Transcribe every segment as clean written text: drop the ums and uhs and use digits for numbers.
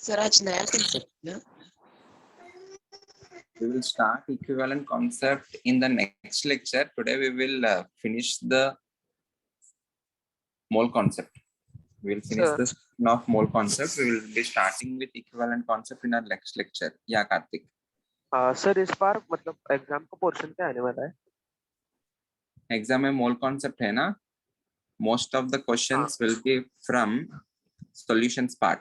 Sir आज नया concept ना? We will start equivalent concept in the next lecture. Today we will finish the mole concept. We will finish Sir. the of mole concept. We will be starting with equivalent concept in our next lecture. Yeah, Karthik. Sir इस बार मतलब exam का portion क्या आने वाला है? Exam में mole concept है ना. Most of the questions will be from solutions part,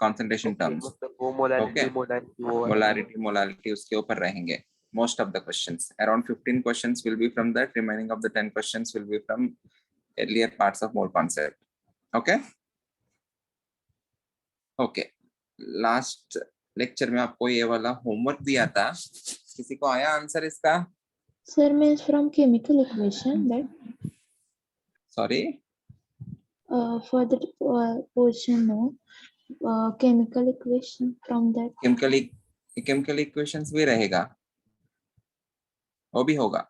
concentration terms. मतलब वो मोलारिटी Okay. मोलारिटी Molarity उसके ऊपर रहेंगे. Most of the questions, around 15 questions will be from that. Remaining of the 10 questions will be from earlier parts of mole concept. Okay. Okay. Last lecture में आपको ये वाला homework दिया था. किसी को आया आंसर इसका? Sir, means from chemical equation that Sorry. for the portion no chemical equation from that. Chemical equations भी रहेगा. वो भी होगा.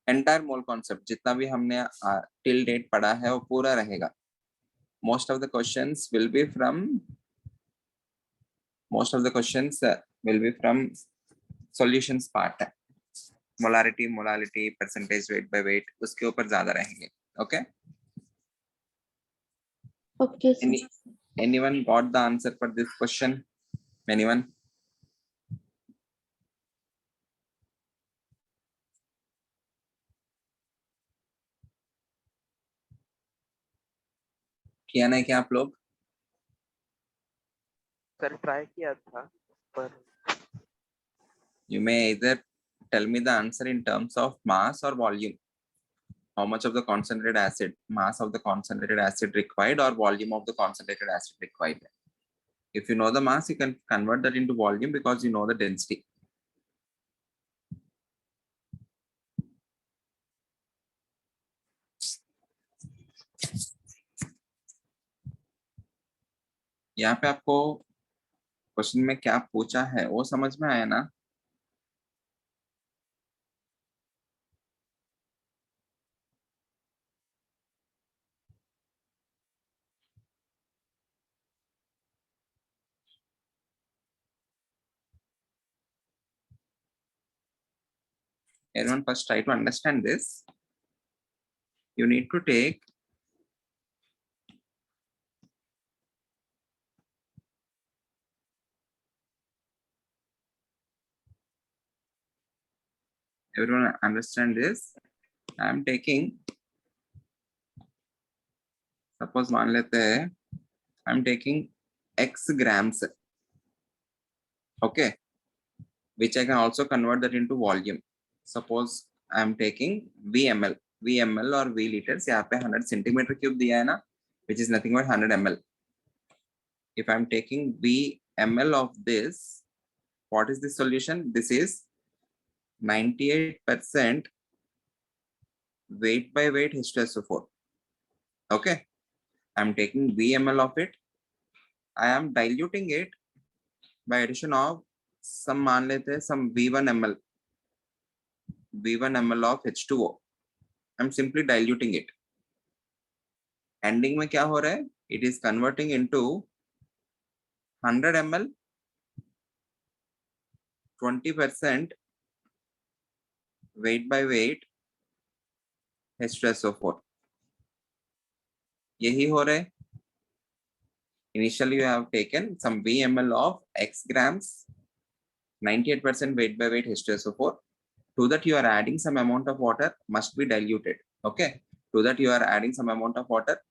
Entire mole concept जितना भी हमने till date पढ़ा है वो पूरा रहेगा. Most of the questions will be from solutions part. Molarity, percentage, weight by weight उसके ऊपर ज्यादा रहेंगे. Okay. Okay, sir. Anyone got the answer for this question? Anyone? किया नहीं क्या आप लोग? सर ट्राई किया था पर You may either tell me the answer in terms of mass or volume. How much of the concentrated acid, mass of the concentrated acid required or volume of the concentrated acid required. If you know the mass, you can convert that into volume because you know the density. यहाँ पे आपको question में क्या पूछा है वो समझ में आया ना? Everyone first try to understand this. You need to take everyone understand this. I am taking, suppose मान लेते हैं I am taking x grams, okay, which I can also convert that into volume. Suppose I am taking VML or V liters. यहाँ पे 100 centimeter cube दिया है ना, which is nothing but 100 ml. If I am taking VML of this, what is the solution? This is 98% weight by weight H2SO4. Okay, I am taking VML of it. I am diluting it by addition of some मान लेते हैं some V1 ml of H2O. I am simply diluting it. Ending में क्या हो रहा है? It is converting into 100 ml, 20% weight by weight H2SO4. यही हो रहा है. Initially you have taken some VML of X grams, 98% weight by weight H2SO4. To that you are adding some amount of water, must be diluted. Okay. To that you are adding some amount of water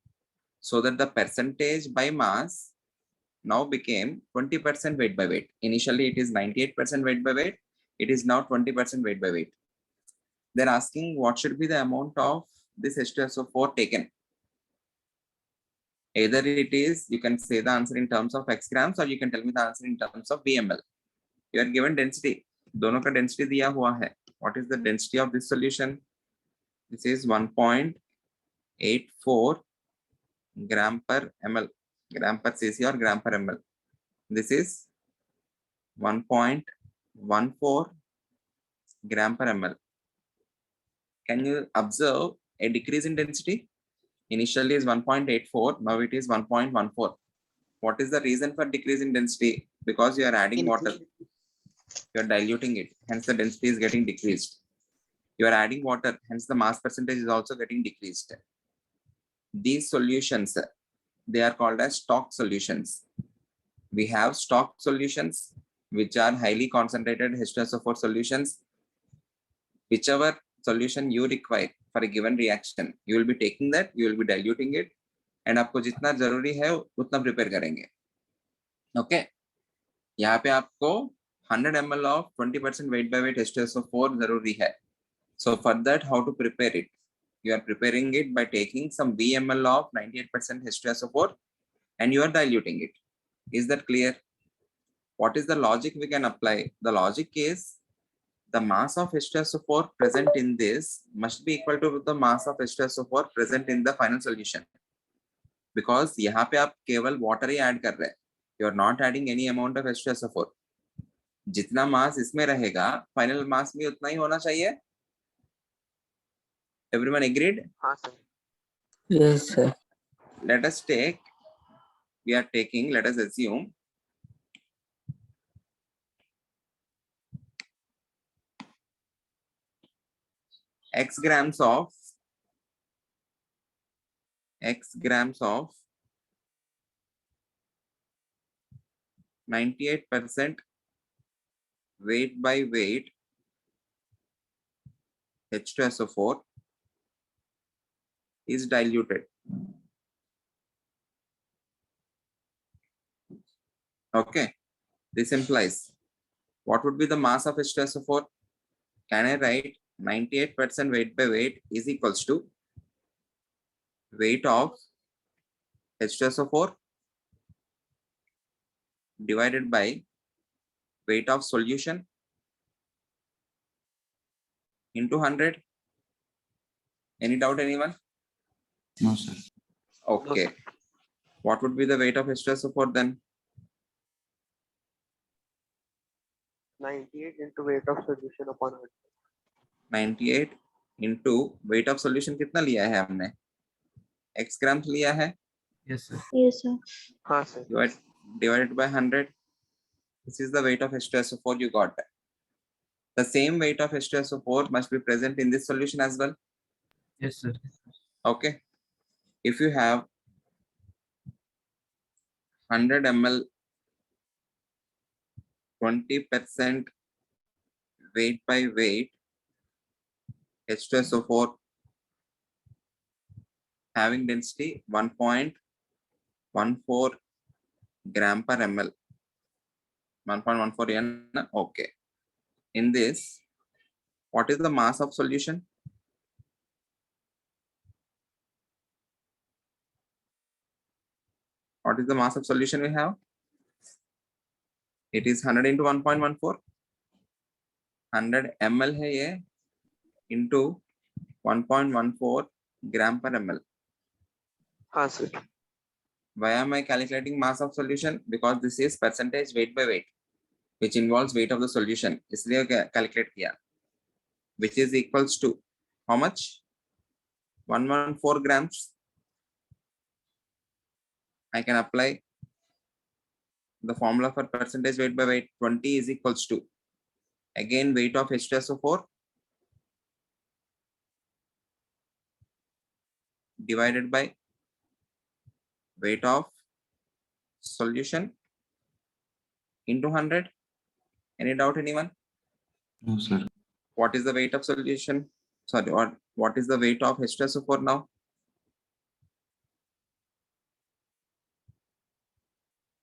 so that the percentage by mass now became 20% weight by weight. Initially it is 98% weight by weight. It is now 20% weight by weight. They're asking what should be the amount of this H2SO4 taken. Either it is, you can say the answer in terms of X grams or you can tell me the answer in terms of VML. You are given density. दोनों का density दिया हुआ है. What is the density of this solution? This is 1.84 gram per ml, gram per cc or gram per ml. This is 1.14 gram per ml. Can you observe a decrease in density? Initially is 1.84, now it is 1.14. What is the reason for decrease in density? Because you are adding water, you are diluting it, hence the density is getting decreased. You are adding water, hence the mass percentage is also getting decreased. These solutions, they are called as stock solutions. We have stock solutions, which are highly concentrated H2SO4 solutions. Whichever solution you require for a given reaction, you will be taking that, you will be diluting it, and आपको जितना जरूरी है उतना prepare करेंगे. Okay, यहाँ पे आपको 100 ml of 20% weight by weight H2SO4 जरूरी है. So for that, how to prepare it? You are preparing it by taking some VML of 98% H2SO4 and you are diluting it. Is that clear? What is the logic we can apply? The logic is the mass of H2SO4 present in this must be equal to the mass of H2SO4 present in the final solution. Because यहाँ पे आप केवल water ही add कर रहे हैं. You are not adding any amount of H2SO4. जितना mass इसमें रहेगा, final mass भी उतना ही होना चाहिए. Everyone agreed? हाँ sir. Yes, sir. Let us take, let us assume X grams of 98% weight by weight H2SO4 is diluted. Okay, this implies what would be the mass of H2SO4? Can I write 98% weight by weight is equals to weight of H2SO4 divided by weight of solution into 100. Any doubt, anyone? No, sir. Okay. No, sir. What would be the weight of H2SO4 then? 98 into weight of solution upon 100. 98 into weight of solution कितना लिया है हमने? X grams लिया है. Yes, sir. Yes, sir. हाँ sir. Divided by 100. This is the weight of H2SO4 you got. The same weight of H2SO4 must be present in this solution as well. Yes, sir. Okay. If you have 100 ml 20% weight by weight H2SO4 having density 1.14 gram per ml. 1.14 n. Okay. In this, what is the mass of solution? What is the mass of solution we have? It is 100 into 1.14. 100 ml है ये into 1.14 gram per ml. हाँ sir. Why am I calculating mass of solution? Because this is percentage weight by weight, which involves weight of the solution. इसलिए calculate किया, which is equals to how much? 114 grams. I can apply the formula for percentage weight by weight. 20 is equals to, again, weight of H2SO4 divided by weight of solution into 100. Any doubt, anyone? No, sir. What is the weight of solution? Sorry, what is the weight of H2SO4 now?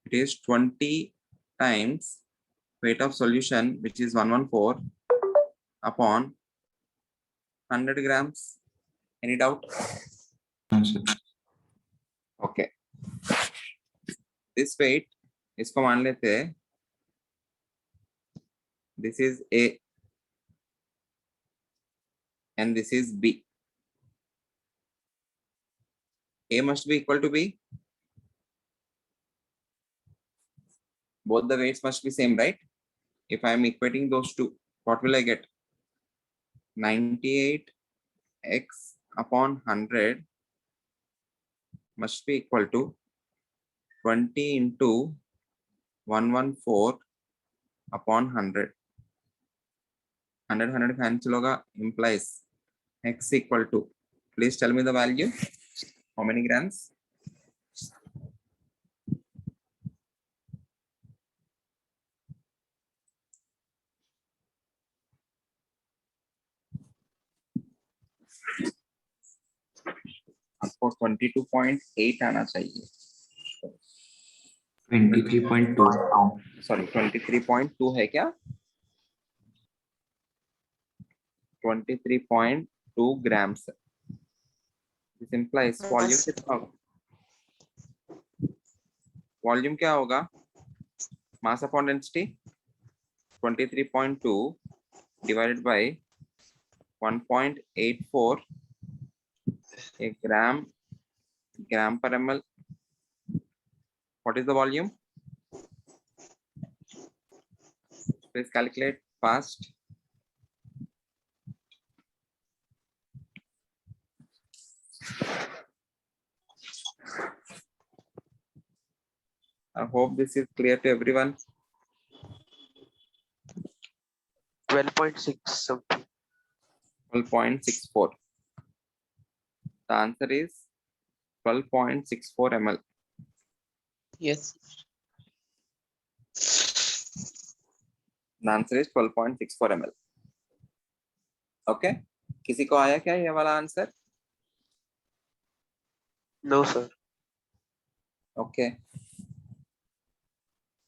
It is 20 times weight of solution, which is 114 upon 100 grams. Any doubt? No, sir. Okay. This weight, इसको मान लेते हैं. This is A and this is B. A must be equal to B. Both the weights must be same, right? If I am equating those two, what will I get? 98 x upon 100 must be equal to 20 into 114 upon 100. 100 cancel होगा, implies x equal to, please tell me the value, how many grams? आपको 22.8 आना चाहिए, 23.2. Sorry 23.2 है क्या? 23.2 grams. This implies volume कितना होगा? Volume क्या होगा? Mass upon density 23.2 divided by 1.84 a gram per ml. What is the volume? Please calculate fast. I hope this is clear to everyone. 12.6 something. 12.64. The answer is 12.64 ml. Yes. The answer is 12.64 ml. Okay. किसी को आया क्या ये वाला answer? No, sir. Okay.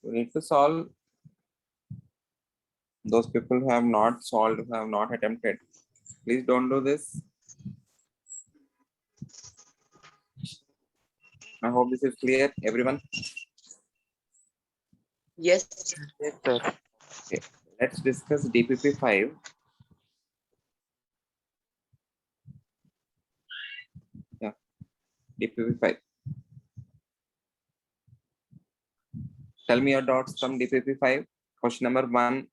We need to solve. Those people who have not solved, who have not attempted, please don't do this. I hope this is clear, everyone. Yes. Yes, sir. Okay. Let's discuss DPP5. Yeah, DPP5. Tell me your dots from DPP5. Question number 1.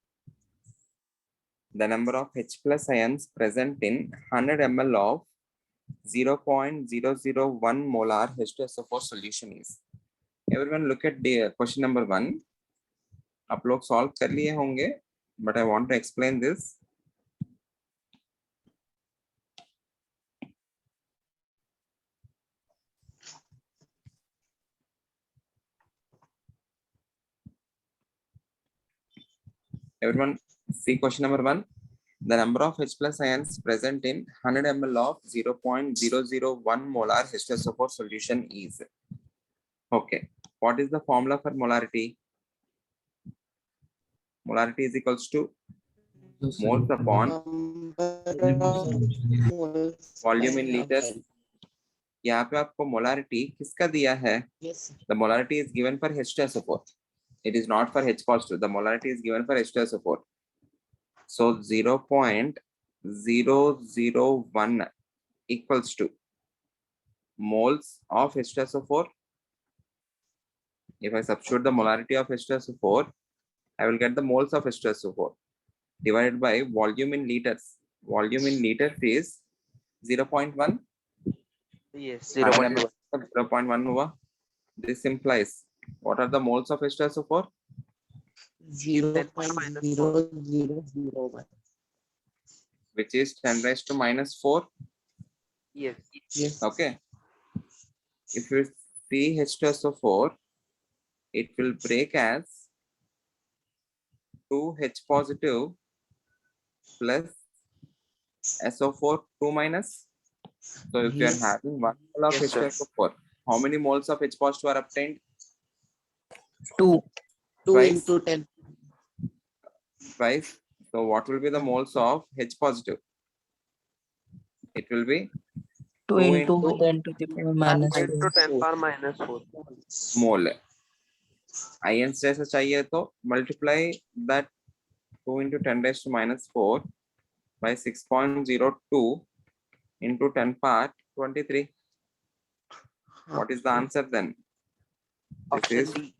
The number of H plus ions present in 100 ml of 0.001 molar H2SO4 solution is. Everyone look at the question number 1. आप लोग solve कर लिए होंगे, but I want to explain this. Everyone see question number 1. The number of H plus ions present in 100 ml of 0.001 molar H2SO4 solution is. Okay. What is the formula for molarity? Molarity is equals to moles upon volume in liters. यहाँ पे आपको molarity किसका दिया है? Yes. The molarity is given for H2SO4. It is not for H positive. The molarity is given for H2SO4. So 0.001 equals to moles of H2SO4. If I substitute the molarity of H2SO4, I will get the moles of H2SO4 divided by volume in liters. Volume in liters is 0.1. Yes, 0.1. 0.1 हुआ. This implies what are the moles of H2SO4? 0.0001. Which is 10 raised to minus 4. Yes. Yes. Okay. If you see H2SO4, it will break as 2 H positive plus SO4 2 minus. So if you are Yes. having 1 mole of Yes, sir. H2SO4, how many moles of H positive are obtained? 2 Twice. into 10. Twice. So what will be the moles of H positive? It will be 2 into 10 to the power minus 10 to 10 4. power minus 4. mole. Ions जैसा चाहिए तो multiply that 2 into 10 raised to minus 4 by 6.02 into 10 power 23. What is the answer then? This Option is D.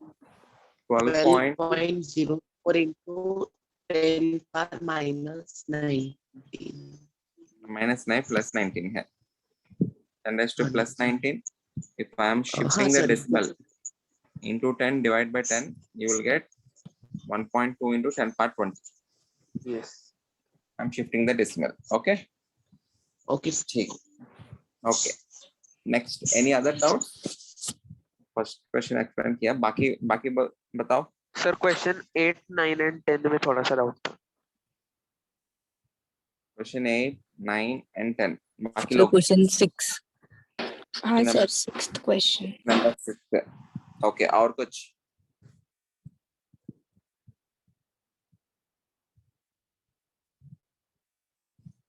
12.04 into 10 power minus 19. minus 9 plus 19 है. 10 raised to plus 19. If I am shifting the sir. decimal, into 10 divided by 10, you will get 1.2 into 10 power 20. Yes. I'm shifting the decimal. Okay. Okay. ठीक. Okay. Next, any other doubts? First question explain किया. बाकी बताओ. Sir question 8, 9 and 10 में थोड़ा सा doubt था. Question 8, 9 and 10. बाकी So लोग. question 6. हाँ Number- sir, sixth question. Number 6. Okay. और कुछ?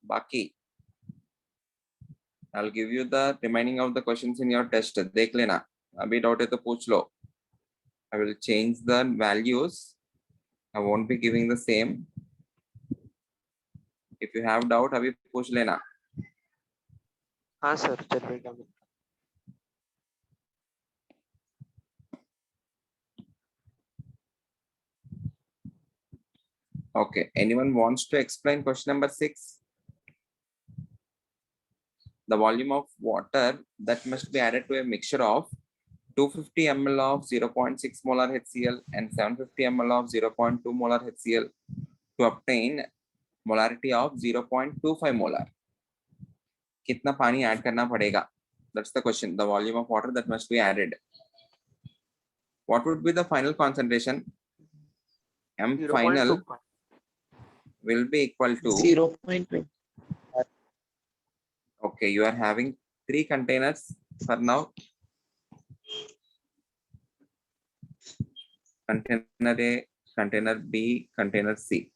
बाकी. I'll give you the remaining of the questions in your test. देख लेना. अभी डाउट है तो पूछ लो. I will change the values. I won't be giving the same. If you have doubt, अभी पूछ लेना. हाँ सर चलेगा. Okay. Anyone wants to explain question number 6? The volume of water that must be added to a mixture of 250 ml of 0.6 molar HCl and 750 ml of 0.2 molar HCl to obtain molarity of 0.25 molar. कितना पानी add करना पड़ेगा? That's the question. The volume of water that must be added. What would be the final concentration? M final 0.25. will be equal to 0.2. Okay, you are having 3 containers for now. Container A, container B, container C.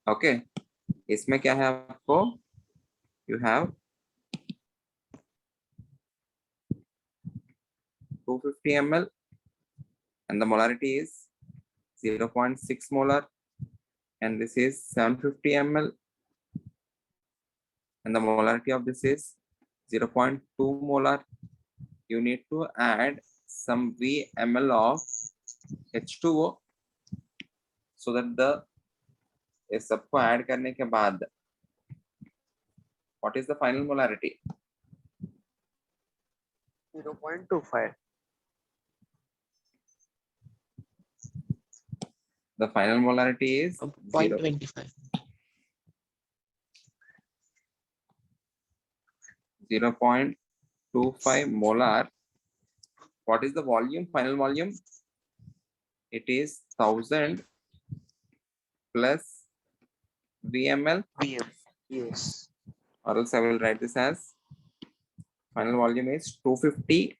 Okay. इसमें क्या है आपको? You have 250 ml and the molarity is 0.6 molar, and this is 750 ml and the molarity of this is 0.2 molar. You need to add some VmL of H2O so that the इस सबको add करने के बाद what is the final molarity? 0.25. The final molarity is 0. 0.25. 0.25 molar. What is the volume? Final volume? It is 1000 plus VmL, VM. Yes. or else I will write this as final volume is 250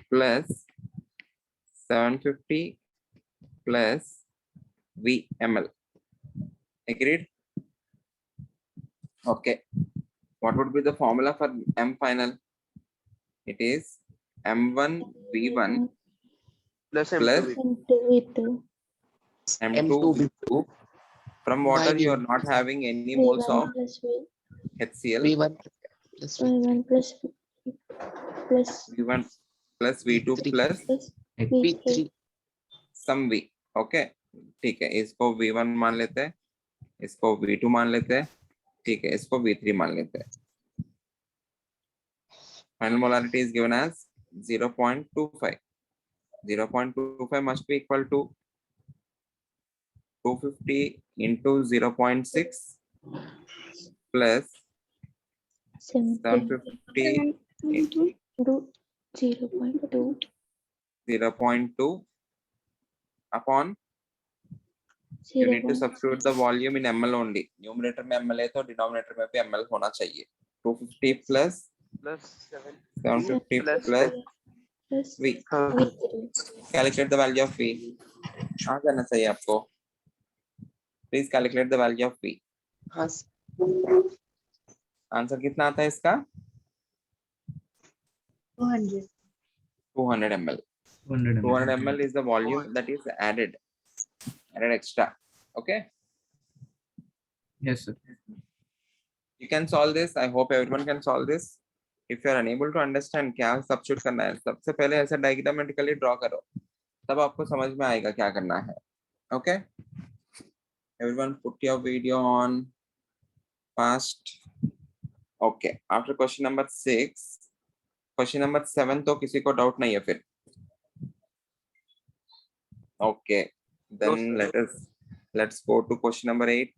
plus 750 plus VmL. Agreed? Okay. What would be the formula for M final? It is M1 V1 Plus plus M2. M2 M2 V2. From water, By you are V1. not having any moles of V1 plus V HCl. V1 plus V1 plus V1 plus V2 V3. plus plus V3. V3 some V. Okay. ठीक है, इसको V1 मान लेते हैं, इसको V2 मान लेते हैं, ठीक है, इसको V3 मान लेते हैं. Final molarity is given as 0.25. 0.25 must be equal to 250 into 0.6 plus 750 into 0.2 0.2 upon, you need to substitute the volume in ml only. Numerator में ml है तो denominator में भी ml होना चाहिए. 250 plus Plus 750 plus plus plus V. V3 Calculate the value of V. कहाँ जाना चाहिए आपको? Please calculate the value of V. हाँ आंसर कितना आता है इसका? 200 200 ml. 200 ml is the volume that is added extra. Okay. Yes, sir. You can solve this. I hope everyone can solve this. If you are unable to understand क्या substitute करना है, सबसे पहले ऐसा diagrammatically draw करो, तब आपको समझ में आएगा क्या करना है. Okay. Everyone put your video on fast. Okay. After question number 6, question number 7 तो किसी को डाउट नहीं है फिर? Okay, No, then sir. let's go to question number 8.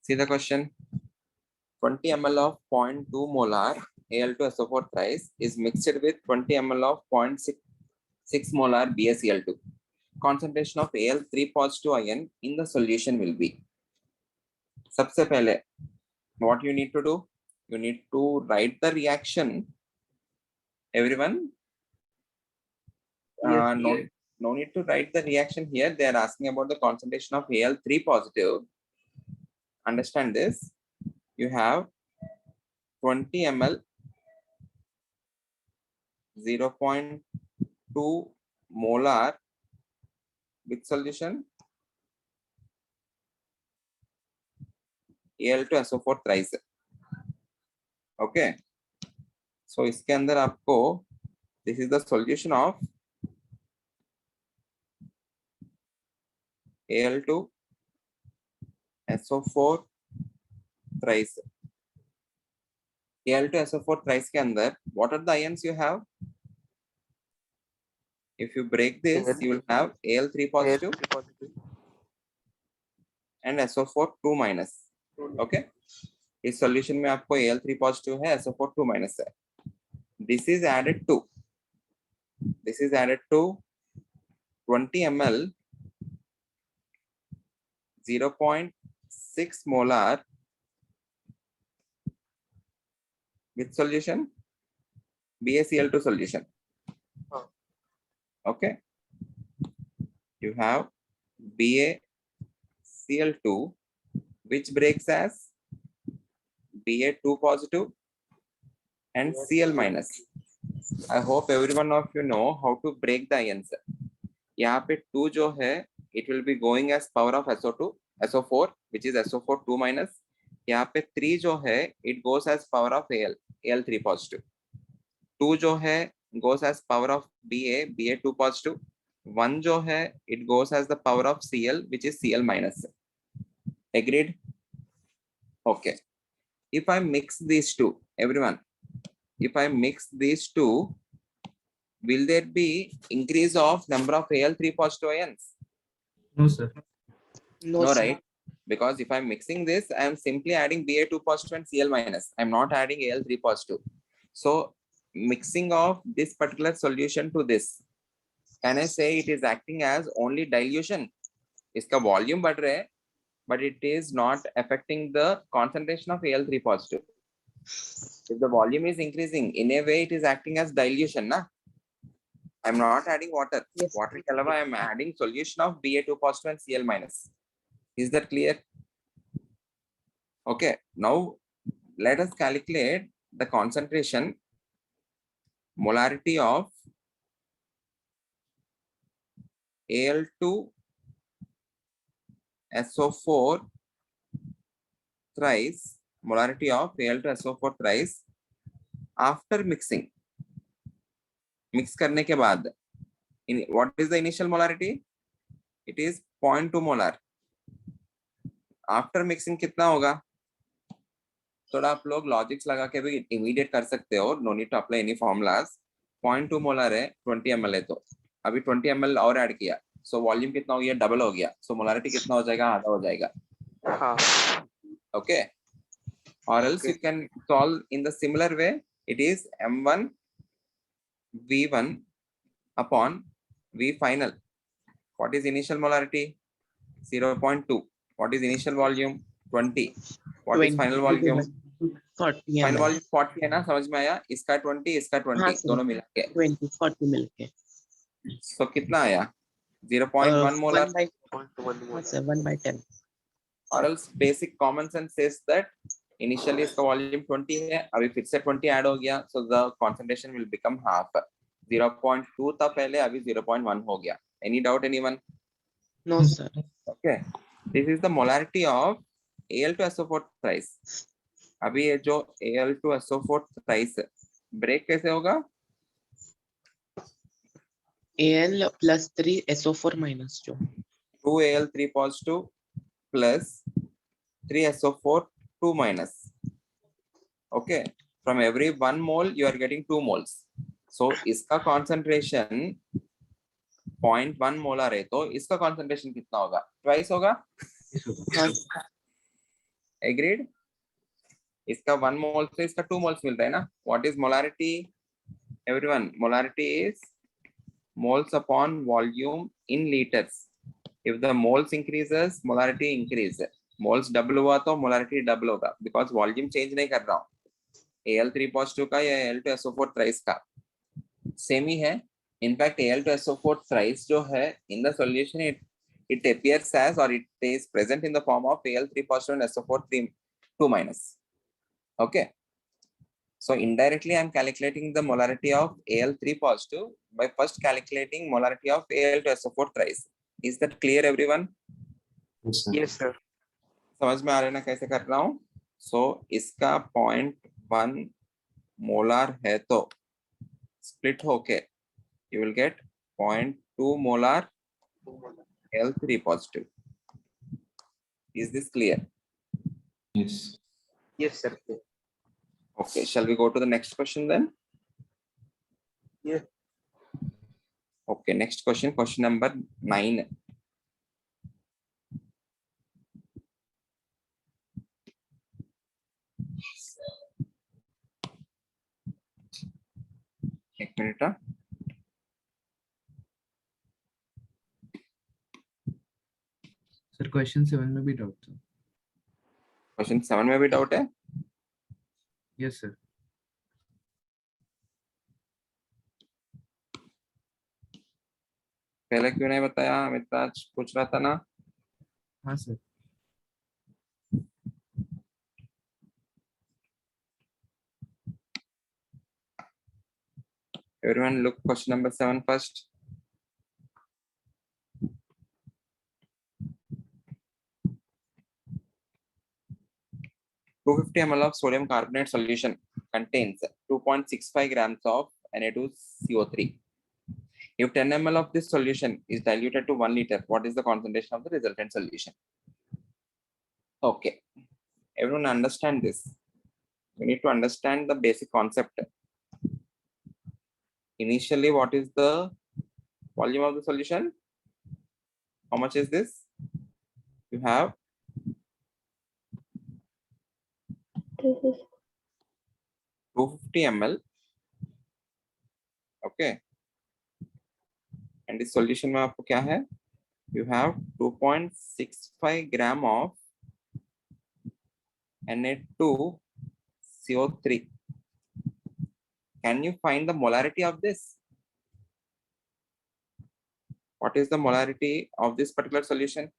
See the question. 20 ml of 0.2 molar Al2SO4 thrice is mixed with 20 ml of 0.6 molar BaCl2. Concentration of Al3 positive ion in the solution will be. सबसे पहले, what you need to do? You need to write the reaction. Everyone, Yes, no need to write the reaction here. They are asking about the concentration of Al3 positive. Understand this. You have 20 ml 0.2 molar with solution Al2SO4 thrice. Okay, so इसके अंदर आपको this is the solution of Al2SO4 thrice. Al2SO4 thrice के अंदर what are the ions you have? If you break this, you will have Al3 positive positive. and SO4 2 minus. Okay, इस solution में आपको Al3 positive है, SO4 2 minus है. This is added to 20 ml 0.6 molar with solution BaCl2 solution. Okay, you have BaCl2 which breaks as Ba2 positive and Cl minus. I hope every one of you know how to break the ions. यहाँ पे 2 जो है it will be going as power of SO4 which is SO4 2 minus. यहाँ पे 3 जो है it goes as power of Al3 positive. 2 जो है goes as power of Ba2 positive. 1 जो है it goes as the power of Cl which is Cl minus. Agreed? Okay. If I mix these two, everyone, if I mix these two, will there be increase of number of Al3 positive ions? No, sir. No, right? Because if I'm mixing this, I am simply adding Ba2 positive and Cl minus. I'm not adding Al3 positive. So mixing of this particular solution to this, can I say it is acting as only dilution? इसका volume बढ़ रहा है, but it is not affecting the concentration of Al3 positive. If the volume is increasing, in a way it is acting as dilution, na? I'm not adding water. Yes. Water के अलावा I'm adding solution of Ba2 positive and Cl minus. Is that clear? Okay. Now let us calculate the concentration, molarity of Al2SO4 thrice, molarity of Al2SO4 thrice after mixing. Mix करने के बाद, what is the initial molarity? It is 0.2 molar. After mixing कितना होगा? थोड़ा आप लोग logics लगा के भी इमीडिएट कर सकते हो. No need to apply any formulas. 0.2 molar है, 20 ml है, तो अभी 20 ml और ऐड किया, सो वॉल्यूम कितना हो गया? डबल हो गया. सो मोलारिटी कितना हो जाएगा? आधा हो जाएगा. हाँ. Okay, or else you can solve in the similar way. It is M1 V1 upon V final. What is initial molarity? 0.2. What is initial volume? 20. What is final volume? 40 final ml. Volume 40 है ना? समझ में आया? इसका 20, इसका 20, हाँ, sir. दोनों मिला के 20 40 मिलके. सो कितना आया? 0.1 मोलर. 1/10. और else basic common sense says that initially इसका वॉल्यूम 20 है, अभी फिर से 20 ऐड हो गया, so the concentration will become half. 0.2 था पहले, अभी 0.1 हो गया. Any doubt anyone? No, sir. Okay, this is the molarity of Al2SO4 thrice. अभी ये जो Al2SO4 थ्राइस ब्रेक कैसे होगा? Al plus 3 SO4 minus 2. 2Al3 positive plus 3SO4 2 minus. Okay, from every 1 mole you are getting 2 moles. So इसका concentration 0.1 molar है तो इसका concentration कितना होगा? Twice होगा? हाँ, Agreed? इसका 1 mole से इसका 2 moles मिलता है ना? What is molarity? Everyone, molarity is moles upon volume in liters. If the moles increases, molarity increases. Moles double हुआ तो molarity double होगा because volume change नहीं कर रहा हूँ. Al3 positive का या Al2SO4 thrice का सेम ही है. इनफैक्ट Al2SO4 thrice जो है in the solution it appears as or it is present in the form of Al3 positive and SO4 2 minus. Okay. So indirectly I am calculating the molarity of Al3 positive by first calculating molarity of Al2SO4 thrice. Is that clear everyone? Yes, sir. समझ में आ रहा है ना कैसे कर रहा हूँ? So इसका 0.1 मोलार है तो split होके you will get 0.2 molar Al3 positive. Is this clear? Yes. Yes, sir. Okay, shall we go to the next question then? Yeah. Okay, next question, question number 9. एक मिनट. सर क्वेश्चन 7 में भी doubt था. Question 7 में भी doubt है? Yes sir. पहले क्यों नहीं बताया? अमिताज पूछ रहा था ना. हाँ sir. Everyone look question number 7 first. (250 ml of sodium carbonate solution contains 2.65 grams of Na2CO3. If 10 ml of this solution is diluted to 1 liter, what is the concentration of the resultant solution? Okay, everyone understand this. We need to understand the basic concept. Initially, what is the volume of the solution? How much is this? You have This is 250 ml. Okay. And this solution में आपको क्या है? You have 2.65 gram of Na2CO3. Can you find the molarity of this? What is the molarity of this particular solution?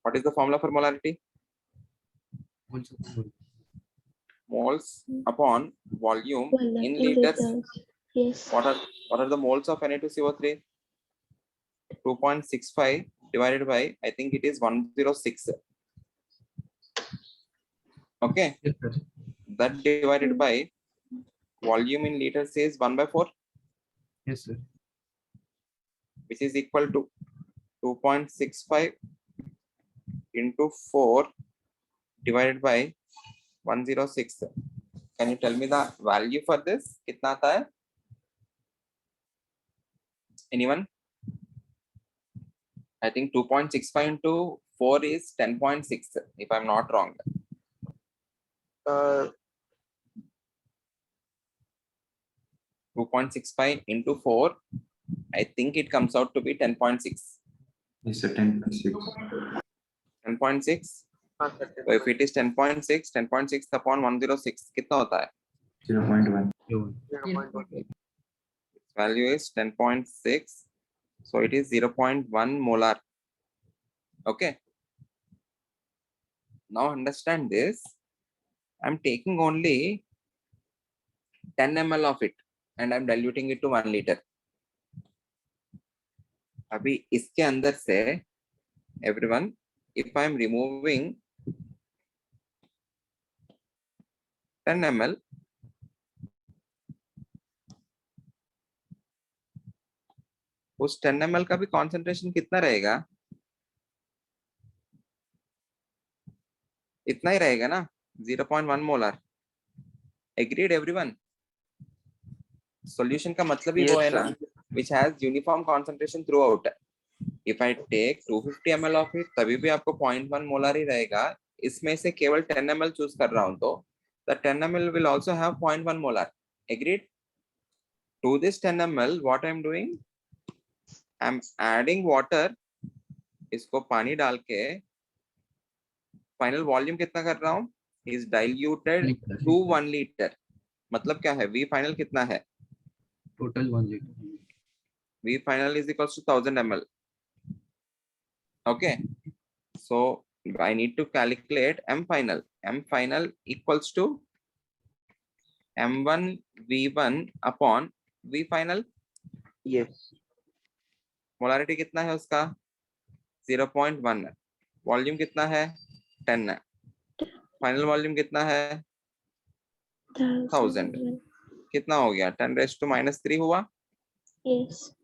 What is the formula for molarity? Moles upon volume in liters. Yes. What are the moles of Na2CO3? 2.65 divided by, I think it is 106. Okay. Yes sir. That divided by volume in liters is 1/4, Yes sir. which is equal to 2.65 into 4 divided by 106. Can you tell me the value for this? कितना आता है? Anyone? I think 2.65 into 4 is 10.6, if I'm not wrong. 2.65 into 4, I think it comes out to be 10.6. Yes sir. 10.6. 10.6. So if it is 10.6, 10.6 upon 106, कितना होता है? 0.1. Value is 10.6. So it is 0.1 molar. Okay. Now understand this. I'm taking only 10 ml of it and I'm diluting it to 1 liter. अभी इसके अंदर से everyone, if I'm removing 10 ml, उस 10 ml का भी कॉन्सेंट्रेशन कितना रहेगा? इतना ही रहेगा ना, 0.1 मोलर। Agreed everyone? सॉल्यूशन का मतलब ही वो Yes, है sir. ना, which has uniform concentration throughout. If I take 250 ml of it, तभी भी आपको 0.1 मोलर ही रहेगा। इसमें से केवल 10 ml चूज कर रहा हूं तो the 10 ml will also have 0.1 molar. Agreed? To this 10 ml, what I'm doing? I'm adding water. इसको पानी डाल के फाइनल वॉल्यूम कितना कर रहा हूँ? Is diluted to 1 liter. मतलब क्या है? V final कितना है? Total 1 liter. V final is equals to 1000 ml. Okay. So I need to calculate M final. M final equals to M1 V1 upon V final. Yes. Molarity कितना है उसका? 0.1। Volume कितना है? 10 है। फाइनल वॉल्यूम कितना है? 1000। कितना हो गया? 10⁻³ हुआ। Yes.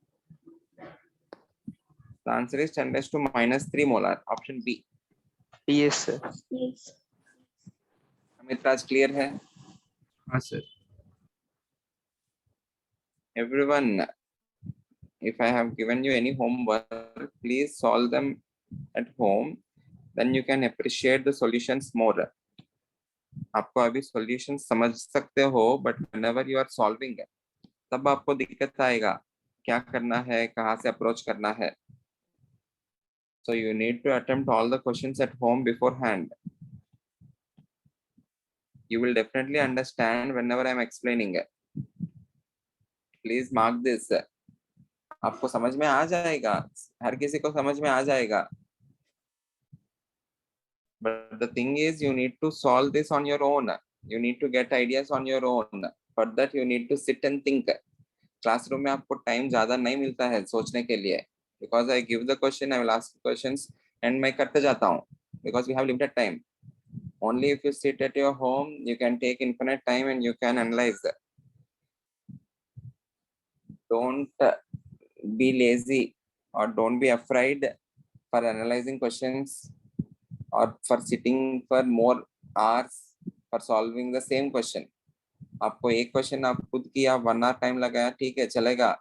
The answer is 10⁻³ molar. Option B. Yes, sir. Yes. Amit Raj clear है? हाँ sir. Everyone, if I have given you any homework, please solve them at home. Then you can appreciate the solutions more. आपको अभी solution समझ सकते हो, but whenever you are solving, तब आपको दिक्कत आएगा क्या करना है, कहाँ से अप्रोच करना है. So you need to attempt all the questions at home beforehand. You will definitely understand whenever I am explaining it. Please mark this. आपको समझ में आ जाएगा, हर किसी को समझ में आ जाएगा. But the thing is, you need to solve this on your own. You need to get ideas on your own. For that, you need to sit and think. Classroom में आपको time ज़्यादा नहीं मिलता है सोचने के लिए. Because I give the question, I will ask questions, and मैं करते जाता हूँ. Because we have limited time. Only if you sit at your home, you can take infinite time and you can analyze. Don't be lazy or don't be afraid for analyzing questions or for sitting for more hours for solving the same question. आपको एक question आप खुद किया 1 hour time लगाया, ठीक है, चलेगा.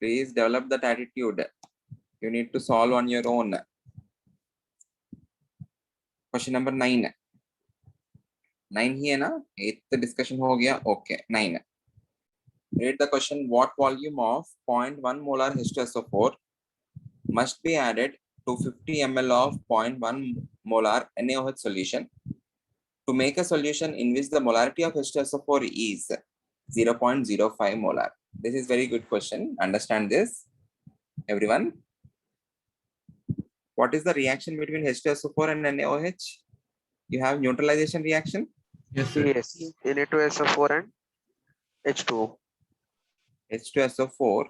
Please develop that attitude. You need to solve on your own. Question number 9. 9 ही है ना? 8th discussion हो गया. Okay, 9. Read the question. What volume of 0.1 molar H2SO4 must be added to 50 ml of 0.1 molar NaOH solution to make a solution in which the molarity of H2SO4 is 0.05 molar? This is very good question. Understand this, everyone. What is the reaction between H2SO4 and NaOH? You have neutralization reaction. Yes sir. Yes. Na2SO4 and H2O. H2SO4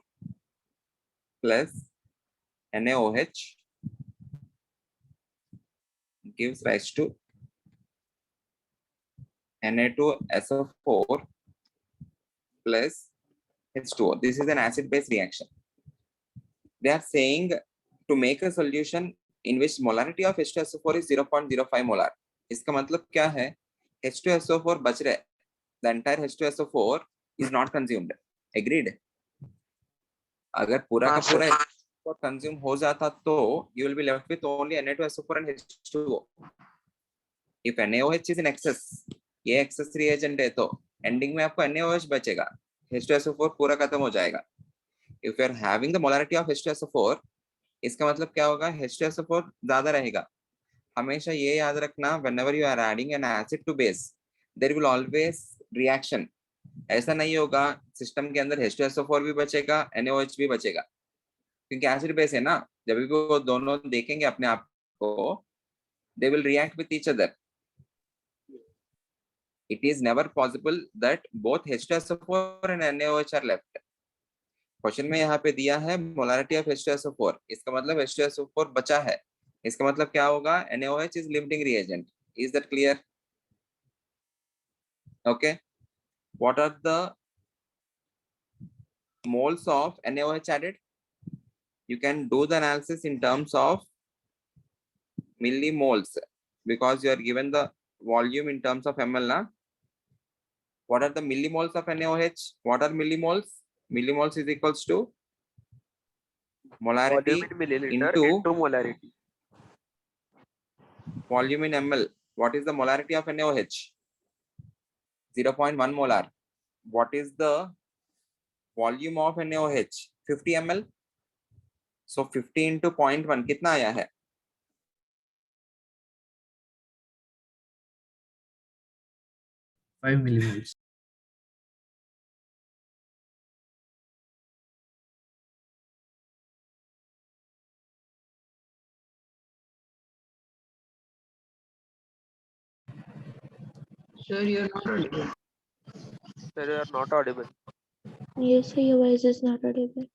plus NaOH gives rise to Na2SO4 plus H2O. This is an acid-base reaction. They are saying to make a solution in which molarity of H2SO4 is 0.05 molar. इसका मतलब क्या है? H2SO4 बच रहे. The entire H2SO4 is not consumed. Agreed? अगर पूरा का पूरा H2SO4 consume हो जाता तो you will be left with only Na2SO4 and H2O. If NaOH is in excess, ये excess reagent है तो ending में आपको NaOH बचेगा. H2SO4 पूरा खत्म हो जाएगा. If you are having the molarity of H2SO4, इसका मतलब क्या होगा? H2SO4 ज्यादा रहेगा. हमेशा ये याद रखना, whenever you are adding an acid to base, there will always reaction. ऐसा नहीं होगा सिस्टम के अंदर H2SO4 भी बचेगा, NaOH भी बचेगा, क्योंकि एसिड बेस है ना. जब भी वो दोनों देखेंगे अपने आप को, they will react with each other. It is never possible that both H2SO4 and NaOH are left. Question में यहाँ पे दिया है मोलारिटी ऑफ H2SO4, इसका मतलब H2SO4 बचा है. इसका मतलब क्या होगा? NaOH is limiting reagent. Is that clear? Okay. What are the moles of NaOH added? You can do the analysis in terms of millimoles because you are given the volume in terms of ml. Na? What are the millimoles of NaOH? What are millimoles? Millimoles is equals to molarity Volume in milliliter into into molarity. volume in ml. What is the molarity of NaOH? 0.1 molar. What is the volume of NaOH? 50 ml. So 50 into 0.1 कितना आया है? 5 millimoles. Sir, you're not audible. Sir, you are not audible. Yes, sir, your voice is not audible.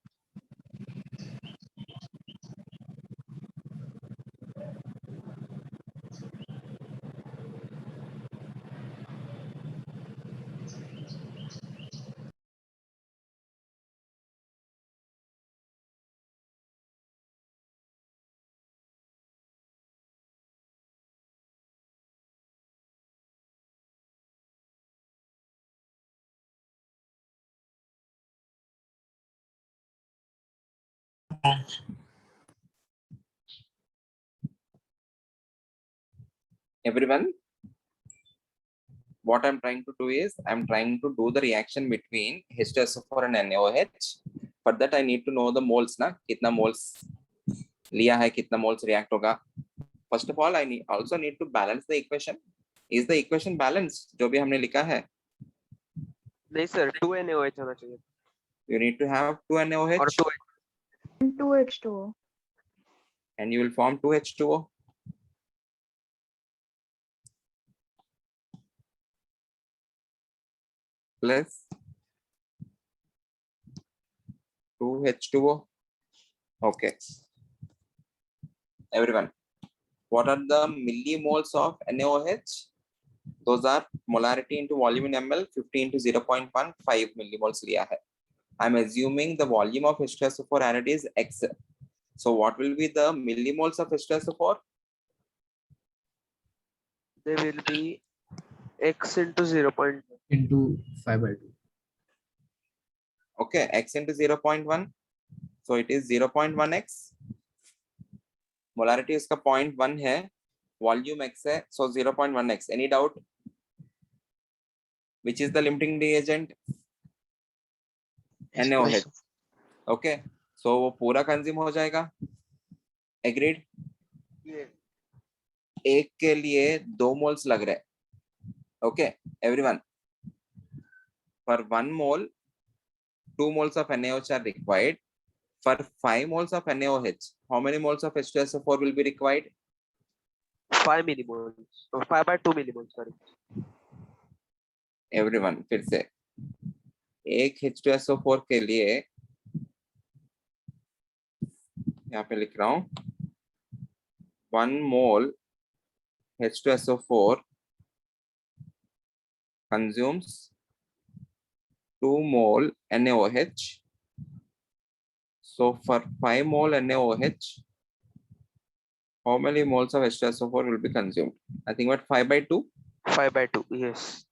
Everyone, what I'm trying to do is I'm trying to do the reaction between H2SO4 and NaOH. For that I need to know the moles ना कितना moles लिया है कितना moles react होगा. First of all, I also need to balance the equation. Is the equation balanced? जो भी हमने लिखा है. नहीं सर, 2 NaOH होना चाहिए. You need to have 2 NaOH और 2 2H2O. and you will form 2H2O. Plus 2H2O. Okay. Everyone, what are the millimoles of NaOH? Those are molarity into volume in ml, 50 into 0.1, 5 millimoles liya hai. I'm assuming the volume of H2SO4 added is X. So what will be the millimoles of H2SO4? they will be X into 0.1. Into 5/2. Okay, X into 0.1. So it is 0.1X. Molarity इसका 0.1 है. Volume X है. So 0.1X. Any doubt? Which is the limiting reagent? NaOH. Okay. So वो पूरा consume हो जाएगा. Agreed? एक के लिए 2 moles लग रहे. Okay, everyone. For 1 mole, 2 moles of NaOH are required. For 5 moles of NaOH, how many moles of H2SO4 will be required? 5 millimoles. No, 5/2 millimoles. Sorry. Everyone, फिर से एक H2SO4 के लिए यहाँ पे लिख रहा हूँ 1 mole H2SO4 consumes 2 mole NaOH. So for 5 mole NaOH, how many moles of H2SO4 will be consumed? I think what 5/2. 5/2. Yes.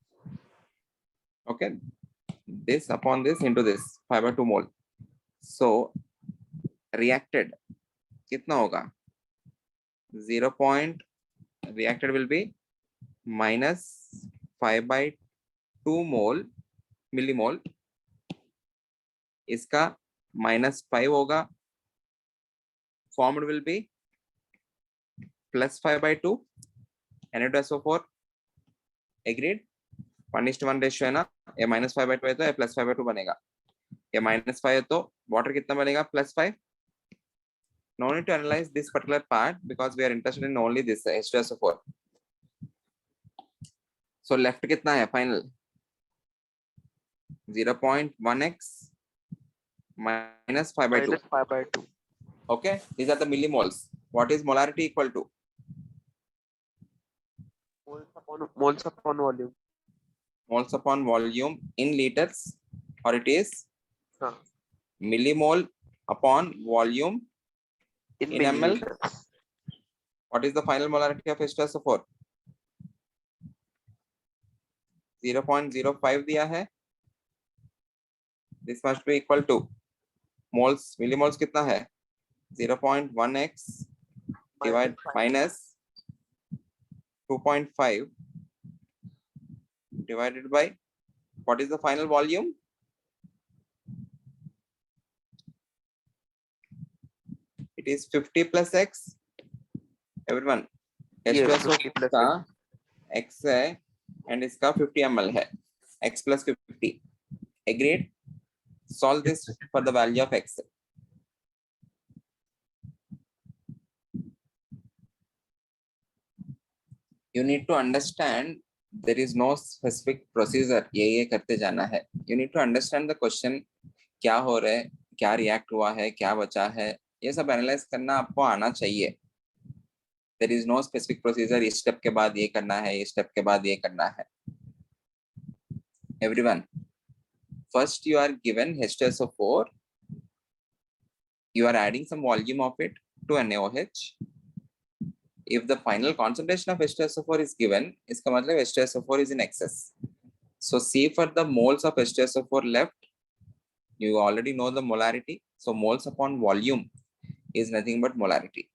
Okay, this upon this into this 5/2 mole. So reacted कितना होगा? 0. Reacted will be minus 5/2 mole millimole. इसका -5 होगा. Formed will be plus 5/2 Na2SO4. Agreed? 1:1 ratio है ना. ये -5/2 है तो ये +5/2 बनेगा. ये -5 है तो वाटर कितना बनेगा? +5. No need to analyze this particular part because we are interested in only this H2SO4. So left कितना है final? 0.1x minus 5/2. Minus 5/2. Okay, these are the millimoles. What is molarity equal to? moles upon volume. Moles upon volume in liters, or it is हाँ, millimole upon volume in in ml. milliliters. What is the final molarity of H2SO4? 0.05 दिया है. This must be equal to moles, millimoles कितना है? 0.1x divide minus 2.5 divided by, what is the final volume? It is 50 plus x. Everyone, Yes, H2SO 50 plus का x है and इसका 50 ml है. X plus 50. Agreed? Solve this for the value of x. You need to understand there is no specific procedure. ये करते जाना है. You need to understand the question. क्या हो रहा है, क्या react हुआ है, क्या बचा है, ये सब analyze करना आपको आना चाहिए. There is no specific procedure. इस step के बाद ये करना है, इस step के बाद ये करना है. Everyone, first you are given H2SO4. You are adding some volume of it to NaOH. If the final concentration of H2SO4 is given, इसका मतलब H2SO4 is in excess. So see for the moles of H2SO4 left. You already know the molarity. So moles upon volume is nothing but molarity.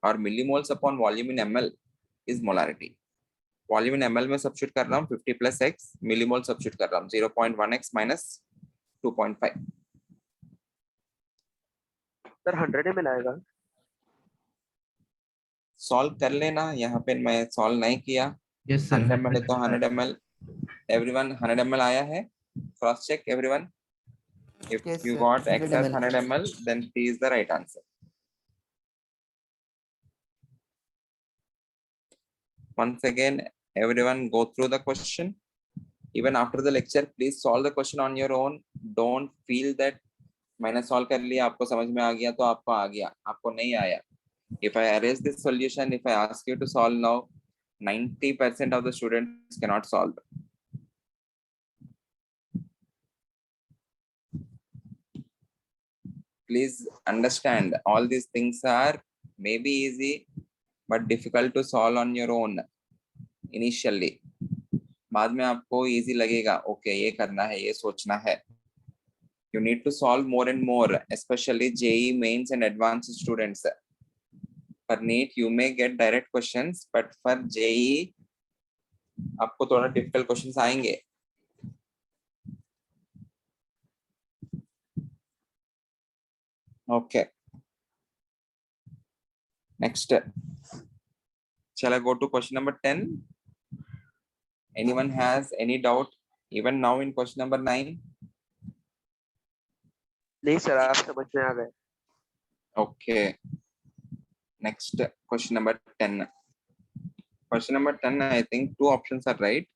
Or millimoles upon volume in ml is molarity. Volume in ml में substitute कर रहा हूँ 50 plus x, millimole substitute कर रहा हूँ 0.1x minus 2.5. Sir 100 ml आएगा. Solve कर लेना. यहाँ पे मैं solve नहीं किया. Yes, sir. 100 ml है तो 100 ml. Everyone 100 ml आया है. Cross check everyone. If Yes, you sir. got 100 x as ml. 100 ml, then C is the right answer. Once again, everyone go through the question. Even after the lecture, please solve the question on your own. Don't feel that मैंने solve कर लिया, आपको समझ में आ गया तो आपको आ गया, आपको नहीं आया. If I erase this solution, if I ask you to solve now, 90% of the students cannot solve. Please understand, all these things are maybe easy, but difficult to solve on your own initially. बाद में आपको easy लगेगा. Okay, ये करना है, ये सोचना है. You need to solve more and more, especially JEE mains and advanced students. For NEET, you may get direct questions, but for JEE, आपको थोड़ा difficult questions आएंगे. Okay. Next. Shall I go to question number 10? Anyone has any doubt even now in question number 9? नहीं sir, आप समझ में आ गए. Okay. Next, question number 10. Question number 10, I think 2 options are right.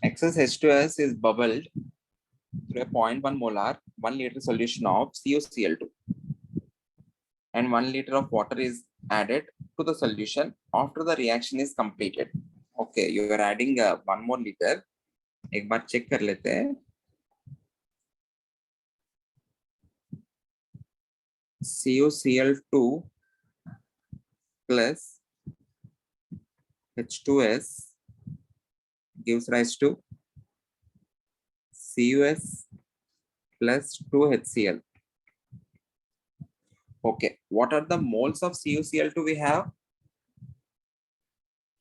Excess H2S is bubbled through a 0.1 molar 1 liter solution of CuCl2, and 1 liter of water is added to the solution after the reaction is completed. Okay, you are adding 1 more liter. एक बार check कर लेते हैं. CuCl2 plus H2S gives rise to CuS plus 2HCl. Okay, what are the moles of CuCl2 we have?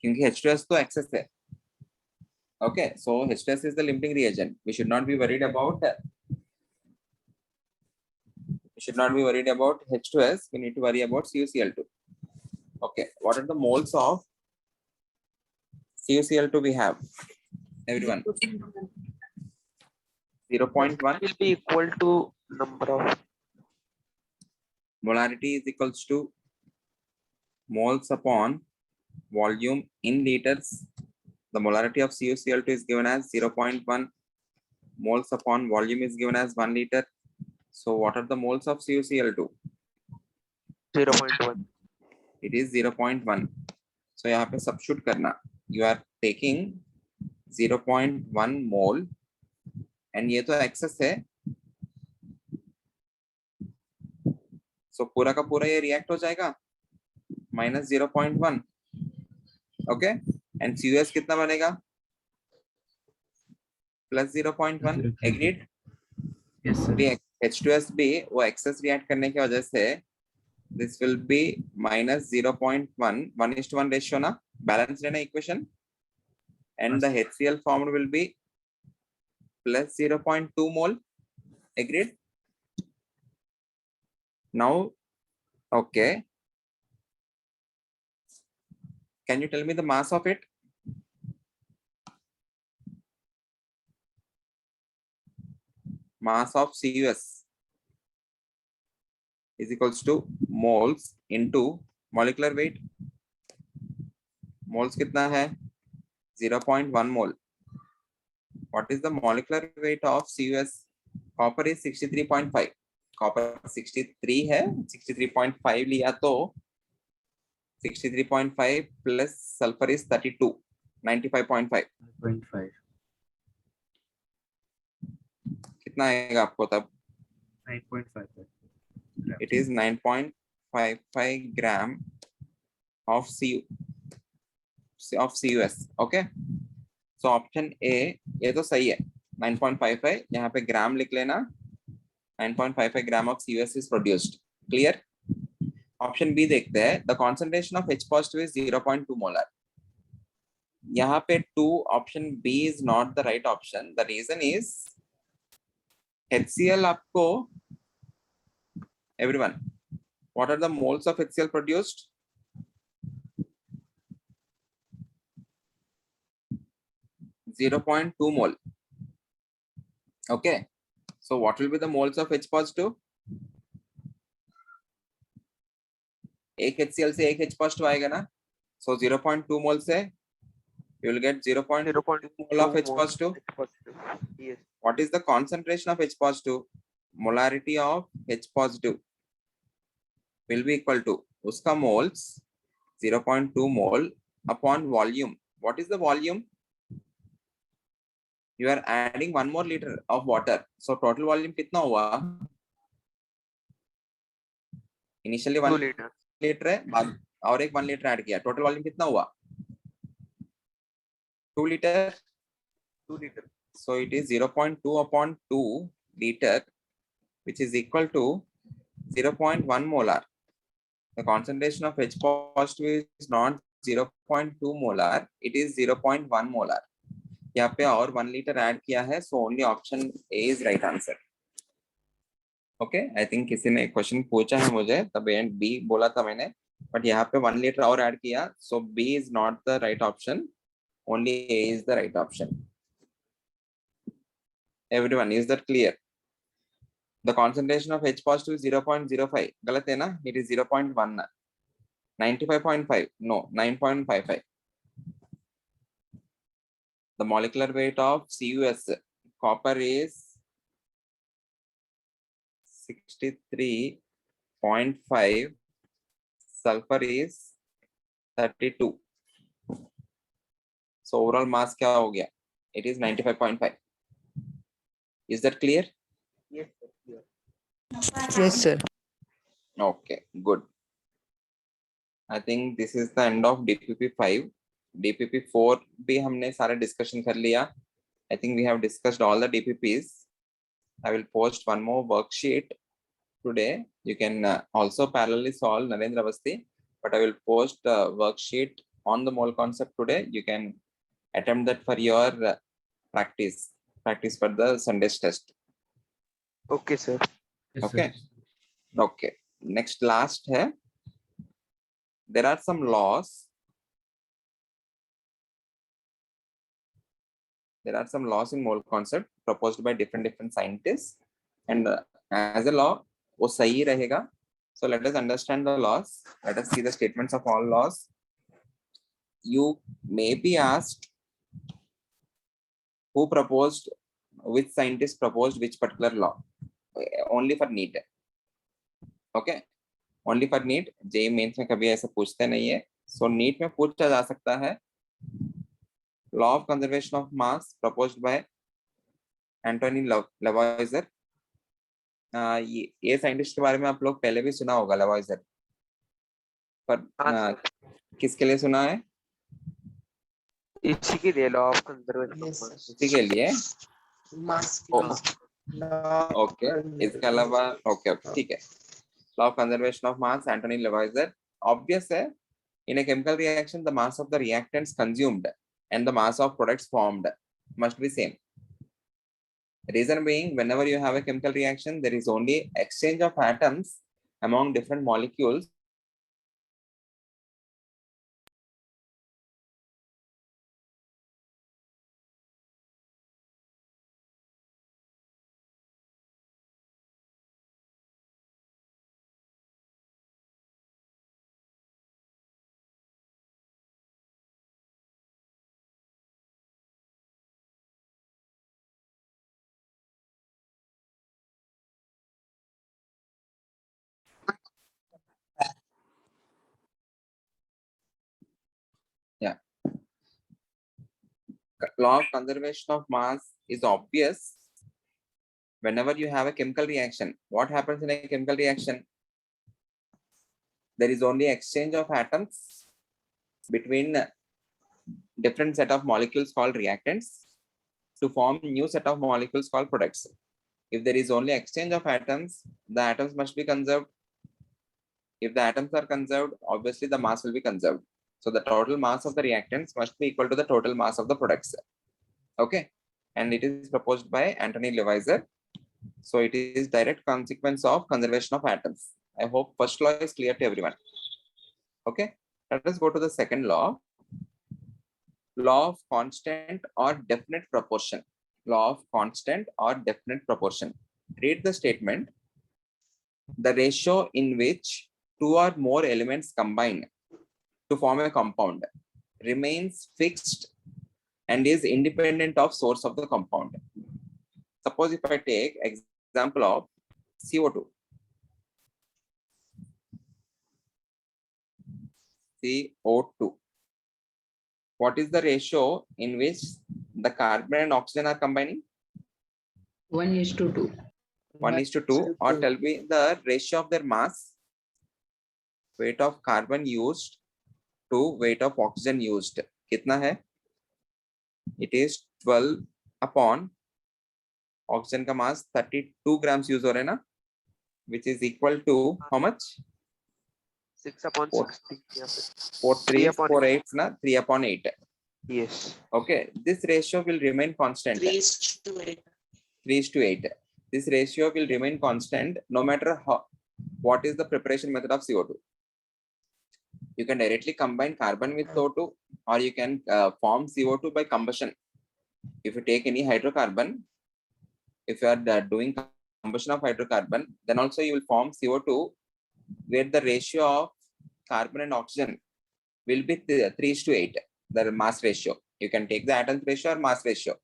क्योंकि H2S तो excess है. Okay, so H2S is the limiting reagent. We should not be worried about should not be worried about H2S. We need to worry about CuCl2. Okay, what are the moles of CuCl2 we have? Everyone, 0.1 Will be equal to number of molarity is equals to moles upon volume in liters. The molarity of CuCl2 is given as 0.1. Moles upon volume is given as 1 liter. So what are the moles of CuCl2? 0.1. It is 0.1. So यहाँ पे substitute करना. You are taking 0.1 mole and ये तो excess है. So पूरा का पूरा ये react हो जाएगा minus 0.1. Okay, and CuS कितना बनेगा? Plus 0.1. Agreed? Yes, sir. H2S भी वो excess react करने की वजह से this will be minus 0.1, 1:1 ratio na, balanced in equation, and the HCl formed will be plus 0.2 mole. Agreed? Now, okay. Can you tell me the mass of it? Mass of CuS is equals to moles into molecular weight. Moles कितना है? 0.1 mole. What is the molecular weight of CuS? Copper is 63.5. Copper 63 है, 63.5 लिया तो 63.5 plus sulfur is 32, 95.5. 0.5. कितना आएगा आपको तब? 9.55. It is 9.55 gram of CuS. Okay. So option A ये तो सही है. 9.55 यहाँ पे ग्राम लिख लेना. 9.55 gram of CuS is produced. Clear? Option B देखते हैं. The concentration of H positive is 0.2 molar. यहाँ पे 2 option B is not the right option. The reason is HCl आपको everyone, what are the moles of HCl produced? .2 mole. Okay. So what will be the moles of H positive? एक HCl से एक H positive आएगा ना? So 0.2 mole से you will get 0.2 mole of H positive. Yes. What is the concentration of H positive? Molarity of H positive will be equal to उसका moles 0.2 mole upon volume. What is the volume? You are adding 1 more liter of water. So total volume कितना हुआ? Initially 1 liter. liter है, बाद और एक 1 liter add किया. Total volume कितना हुआ? 2 liter. 2 liter. So it is 0.2 upon 2 liter, which is equal to 0.1 molar. The concentration of H positive is not 0.2 molar, it is 0.1 molar. यहाँ पे और 1 liter ऐड किया है, so only option A is right answer. Okay, I think किसी ने question पूछा है मुझे, तब B बोला था मैंने, but यहाँ पे 1 liter और ऐड किया, so B is not the right option, only A is the right option. Everyone, is that clear? The concentration of H positive is 0.05. गलत है ना? It is 0.1. 95.5. No, 9.55. The molecular weight of CuS, copper is 63.5. Sulfur is 32. So overall mass क्या हो गया? It is 95.5. Is that clear? Yes, sir. Yes, sir. Okay, good. I think this is the end of DPP 5. DPP 4 भी हमने सारा discussion कर लिया. I think we have discussed all the DPPs. I will post one more worksheet today. You can also parallelly solve Narendra Avasthi, but I will post a worksheet on the mole concept today. You can attempt that for your practice for the Sunday's test. Okay, sir. Yes, Okay. sir. Okay. Next last है. There are some laws. There are some laws in mole concept proposed by different scientists, and as a law, वो सही रहेगा. So let us understand the laws. Let us see the statements of all laws. You may be asked who proposed, which scientist proposed which particular law. Only for NEET. Okay. Only for NEET. JEE Mains में कभी ऐसा पूछते नहीं है. So NEET में पूछा जा सकता है. Law of conservation of mass proposed by Anthony Lavoisier. ये साइंटिस्ट के बारे में आप लोग पहले भी सुना होगा, Lavoisier. पर किसके लिए सुना है? इसी के लिए law of conservation Yes, of sir. इसी के लिए. Mass okay. इसके अलावा ओके ठीक है. Law of conservation of mass, Anthony Lavoisier. Obvious है. In a chemical reaction, the mass of the reactants consumed and the mass of products formed must be same. Reason being, whenever you have a chemical reaction, there is only exchange of atoms among different molecules. Yeah. Law of conservation of mass is obvious whenever you have a chemical reaction. What happens in a chemical reaction? There is only exchange of atoms between different set of molecules called reactants to form new set of molecules called products. If there is only exchange of atoms, the atoms must be conserved. If the atoms are conserved, obviously the mass will be conserved. So the total mass of the reactants must be equal to the total mass of the products. Okay. And it is proposed by Anthony Lavoisier. So it is direct consequence of conservation of atoms. I hope first law is clear to everyone. Okay. Let us go to the second law. Law of constant or definite proportion. Law of constant or definite proportion. Read the statement. The ratio in which two or more elements combine to form a compound remains fixed and is independent of source of the compound. Suppose if I take example of CO2. CO2. What is the ratio in which the carbon and oxygen are combining? 1:2. 1:2, or tell me the ratio of their mass, weight of carbon used to weight of oxygen used. कितना है? It is 12 upon oxygen का mass 32 grams use हो रहा है ना, which is equal to how much? 6/60 या 4 3 upon 4 8 ना, 3/8. yes. Okay, this ratio will remain constant. 3:8. 3:8. This ratio will remain constant no matter what is the preparation method of CO2. You can directly combine carbon with CO2, or you can form CO2 by combustion. If you take any hydrocarbon, if you are doing combustion of hydrocarbon, then also you will form CO2 where the ratio of carbon and oxygen will be 3:8, the mass ratio. You can take the atoms ratio or mass ratio.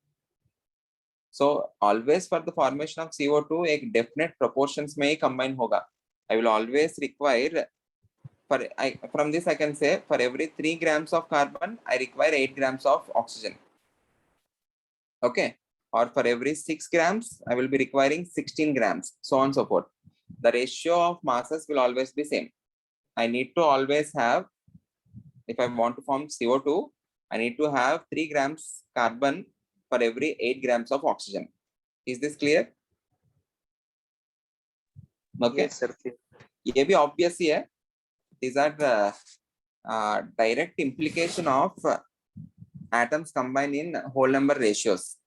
So always for the formation of CO2, a definite proportions may combine hoga. I will always require, from this I can say, for every 3 grams of carbon, I require 8 grams of oxygen. Okay. Or for every 6 grams, I will be requiring 16 grams, so on and so forth. The ratio of masses will always be same. I need to always have, if I want to form CO2, I need to have 3 grams carbon for every 8 grams of oxygen. Is this clear? Okay. Yes, sir. ये भी obvious ही है. These are the direct implication of atoms combined in whole number ratios.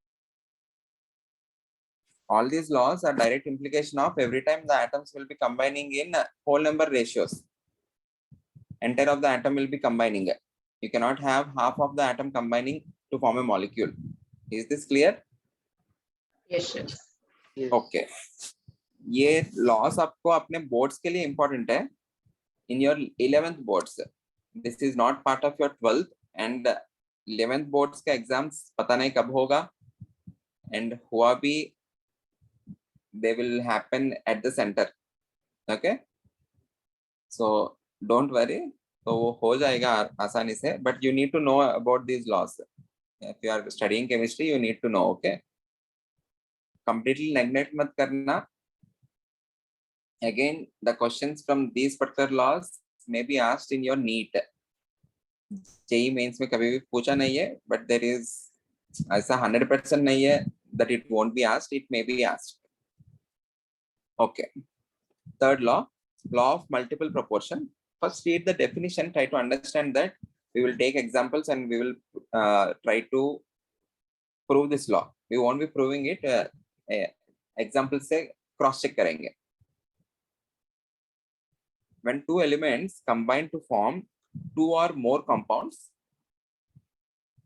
All these laws are direct implication of every time the atoms will be combining in whole number ratios. Entire of the atom will be combining. You cannot have half of the atom combining to form a molecule. Is this clear? Yes, sir. Yes. Okay. ये laws आपको अपने boards के लिए important है. In your 11th boards, this is not part of your 12th and 11th boards का exams पता नहीं कब होगा, and हुआ भी they will happen at the center. Okay, so don't worry, तो वो हो जाएगा आसानी से, but you need to know about these laws. If you are studying chemistry, you need to know. Okay, completely neglect मत करना. Again, the questions from these particular laws may be asked in your NEET. JEE mains में कभी भी पूछा नहीं है, but there is ऐसा 100% नहीं है that it won't be asked. It may be asked. Okay. Third law, law of multiple proportion. First, read the definition. Try to understand that. We will take examples and we will try to prove this law. We won't be proving it. Examples से cross check करेंगे. When two elements combine to form two or more compounds,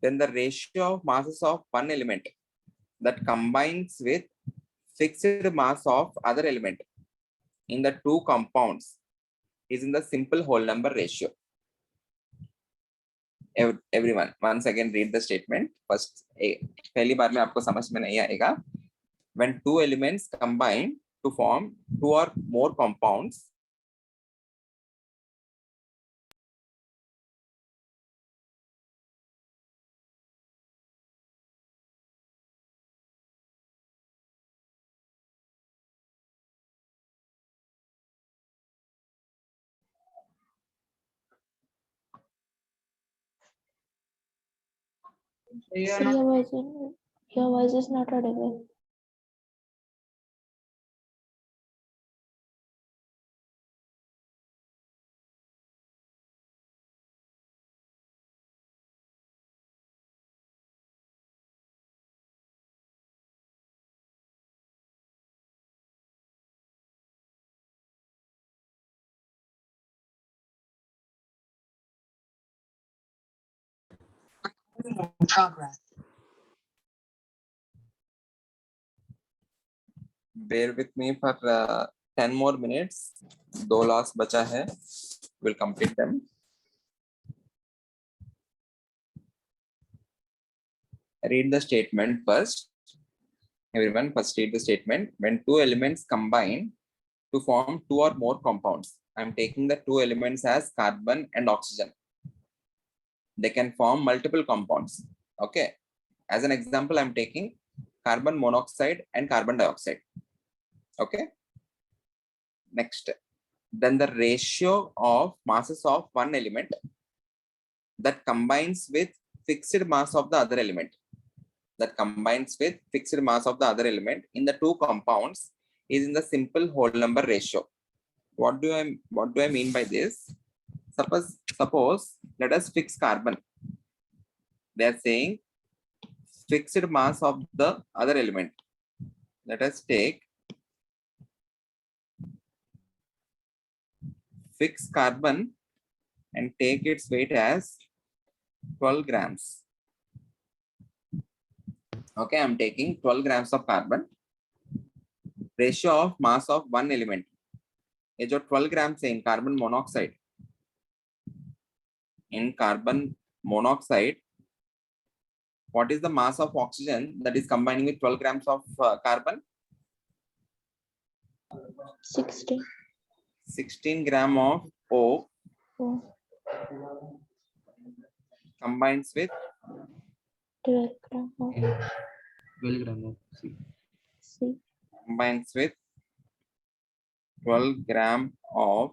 then the ratio of masses of one element that combines with fixed mass of other element in the two compounds is in the simple whole number ratio. Everyone, once again read the statement. First, पहली बार में आपको समझ में नहीं आएगा. When two elements combine to form two or more compounds, So you are So not, your voice is not audible. progress. bear with me for 10 more minutes. दो laws बचा है. We'll complete them. Read the statement first. Everyone, first read the statement. When two elements combine to form two or more compounds, I'm taking the two elements as carbon and oxygen. They can form multiple compounds. Okay. As an example, I'm taking carbon monoxide and carbon dioxide. Okay. Next, then the ratio of masses of one element that combines with fixed mass of the other element in the two compounds is in the simple whole number ratio. What do I mean by this? Suppose let us fix carbon. They are saying fixed mass of the other element. Let us take fixed carbon and take its weight as 12 grams. Okay, I'm taking 12 grams of carbon. Ratio of mass of one element. ये जो 12 grams है in carbon monoxide. In carbon monoxide, what is the mass of oxygen that is combining with 12 grams of carbon? 16. 16 gram of O Oh, combines with 12 gram of 12 gram of C. C. combines with 12 gram of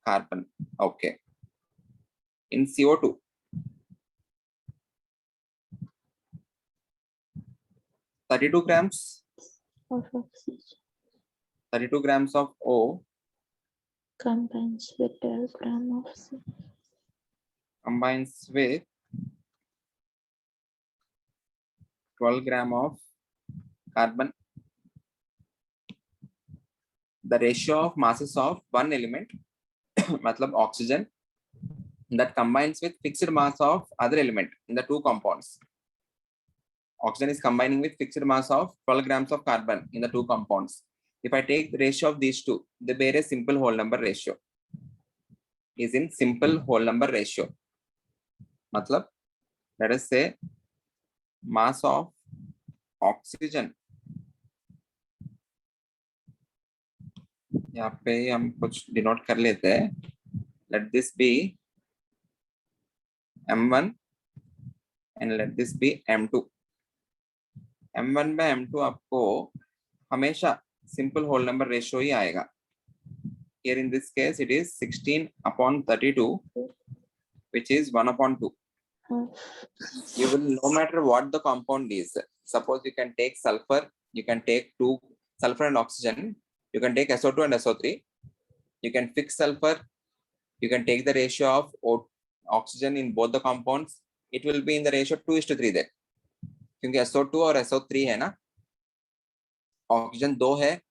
carbon. Okay. In CO2, 32 grams, of oxygen 32 grams of O combines with 12 gram of C. combines with 12 gram of carbon. the ratio of masses of one element, matlab oxygen, that combines with fixed mass of other element in the two compounds. Oxygen is combining with fixed mass of 12 grams of carbon in the two compounds. If I take the ratio of these two, they bear a simple whole number ratio. Is in simple whole number ratio. Matlab, let us say mass of oxygen. यहाँ पे हम कुछ denote कर लेते हैं. Let this be M1 and let this be M2. M1 by M2 आपको हमेशा simple whole number ratio ही आएगा. Here in this case it is 16/32, which is 1/2. You will, no matter what the compound is, suppose you can take sulfur, you can take two sulfur and oxygen, you can take SO2 and SO3, you can fix sulfur, you can take the ratio of oxygen in both the compounds, it will be in the ratio 2:3 there. क्योंकि SO2 और SO3 है ना, oxygen 2 है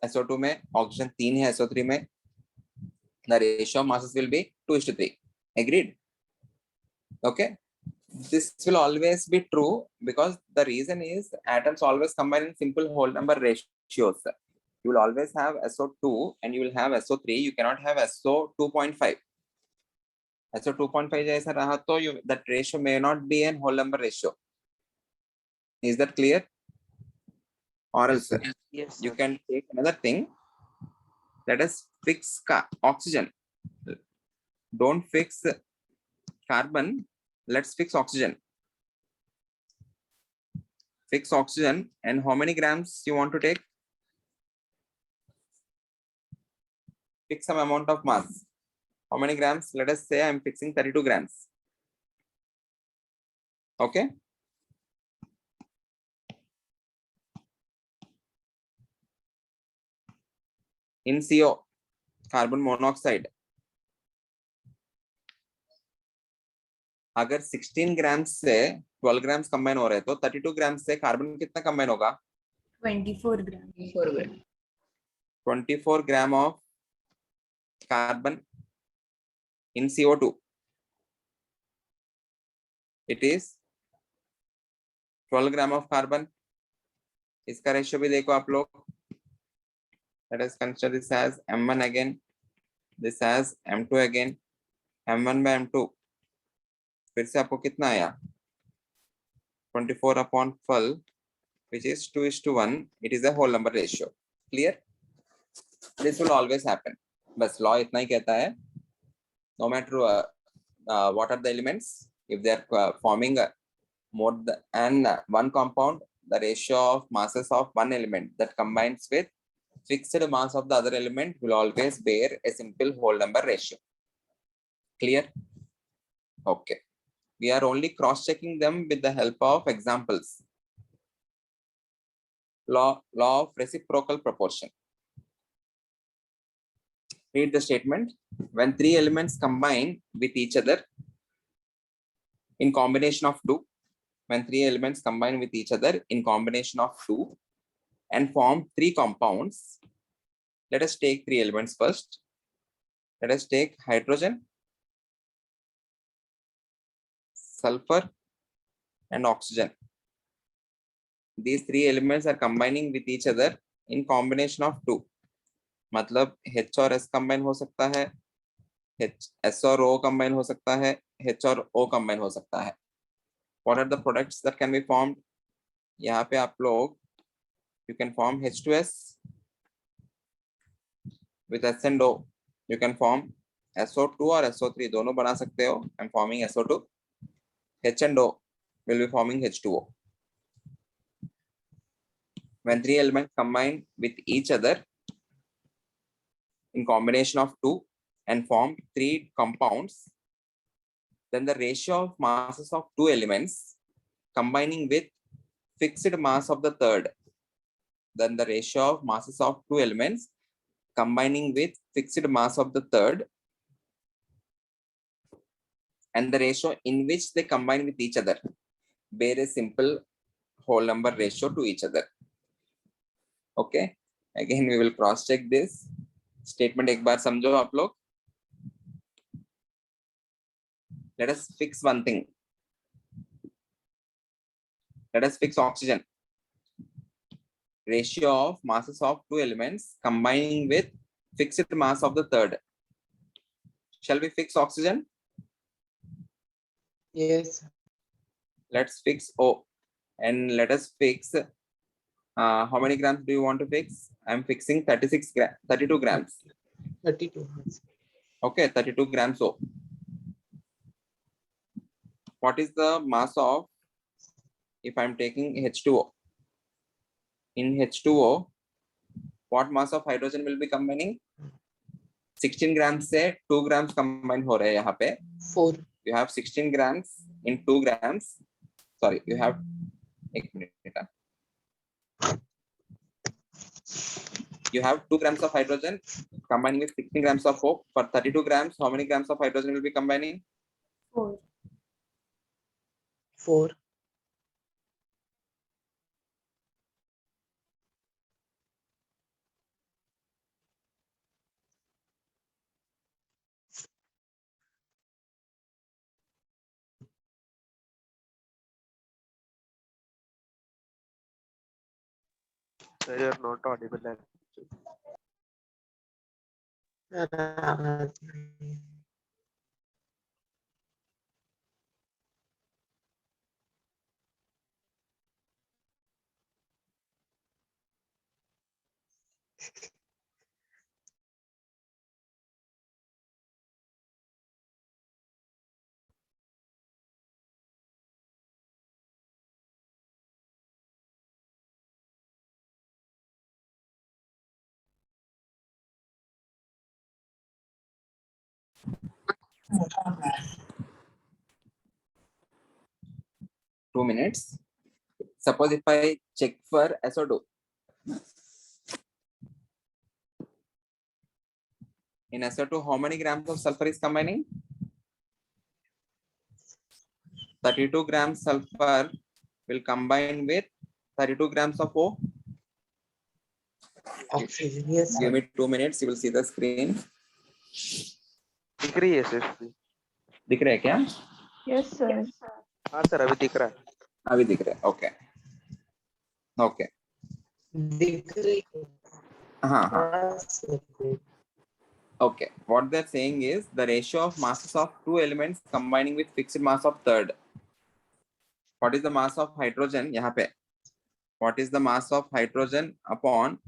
SO2 में, oxygen 3 है SO3 में, the ratio of masses will be 2:3. Agreed? Okay. This will always be true because the reason is atoms always combine in simple whole number ratios. You will always have SO2 and you will have SO3. You cannot have SO2.5. SO2.5 जैसा रहा तो that ratio may not be an whole number ratio. Is that clear? Or else Yes, you sir. can take another thing. Let us fix oxygen. Don't fix carbon. Let's fix oxygen. Fix oxygen, and how many grams you want to take? Fix some amount of mass. How many grams? Let us say I'm fixing 32 grams. Okay. In CO, carbon monoxide. अगर 16 grams से 12 grams combine हो रहे हैं तो 32 grams से carbon कितना combine होगा? 24 grams. 24 grams. 24 gram of carbon in CO2. It is 12 gram of carbon. इसका रेशियो भी देखो आप लोग. Let us consider this as M1 again, this as M2 again, M1 by M2. फिर से आपको कितना आया? 24/12, which is 2:1. It is a whole number ratio. Clear? This will always happen. बस law इतना ही कहता है. No matter what are the elements, if they are forming more than one compound, the ratio of masses of one element that combines with fixed mass of the other element will always bear a simple whole number ratio. Clear? Okay. We are only cross-checking them with the help of examples. Law of reciprocal proportion. Read the statement. When three elements combine with each other in combination of two, when three elements combine with each other in combination of two and form three compounds, let us take three elements first. Let us take hydrogen, sulfur, and oxygen. These three elements are combining with each other in combination of two. मतलब H और S combine हो सकता है, S और O combine हो सकता है, H और O combine हो सकता है. What are the products that can be formed? यहाँ पे आप लोग you can form H2S with S and O. You can form SO2 or SO3 दोनों बना सकते हो. I'm forming SO2. H and O will be forming H2O. When three elements combine with each other in combination of two and form three compounds, then the ratio of masses of two elements combining with fixed mass of the third, then the ratio of masses of two elements combining with fixed mass of the third and the ratio in which they combine with each other bear a simple whole number ratio to each other. Okay. Again we will cross check this statement. एक बार समझो आप लोग. Let us fix one thing. Let us fix oxygen. Ratio of masses of two elements combining with fixed mass of the third. Shall we fix oxygen? Yes. Let's fix O, and let us fix. How many grams do you want to fix? I'm fixing 32 grams. 32. Okay, 32 grams O. What is the mass of, if I'm taking H2O? In H2O, what mass of hydrogen will be combining? 16 grams से 2 grams combine हो रहे हैं यहाँ पे. 4. You have 16 grams in 2 grams. Sorry, you have 1 minute. You have 2 grams of hydrogen combining with 16 grams of O. For 32 grams, how many grams of hydrogen will be combining? 4. 4. Sir, you're not audible. Two minutes. Suppose if I check for SO2. In SO2, how many grams of sulfur is combining? 32 grams sulfur will combine with 32 grams of O. Oxygen. Yes. Give me 2 minutes. You will see the screen. दिख रही है sir. दिख रहा है क्या? Yes, sir. हाँ sir अभी दिख रहा है. अभी दिख रहा है. Okay. Okay. दिख रही है. हाँ. Okay. What they're saying is the ratio of masses of two elements combining with fixed mass of third. What is the mass of hydrogen? यहाँ पे. What is the mass of hydrogen upon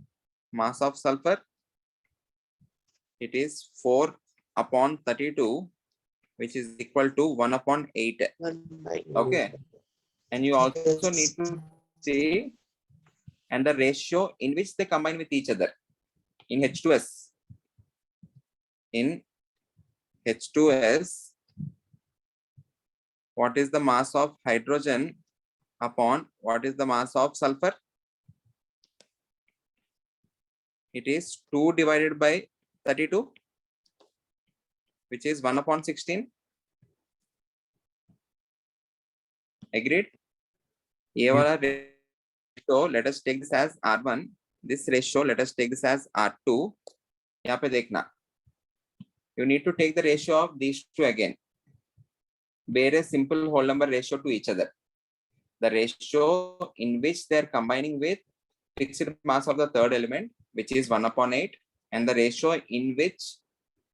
mass of sulfur? It is 4 upon 32, which is equal to 1 upon 8. Okay. And you also need to see and the ratio in which they combine with each other. In H2S. In H2S, what is the mass of hydrogen upon what is the mass of sulfur? It is 2 divided by 32, which is 1 upon 16. Agreed? ये वाला ratio, let us take this as R1. This ratio, let us take this as R2. यहाँ पे देखना. You need to take the ratio of these two again. Bear a simple whole number ratio to each other. The ratio in which they are combining with fixed mass of the third element, which is 1 upon 8, and the ratio in which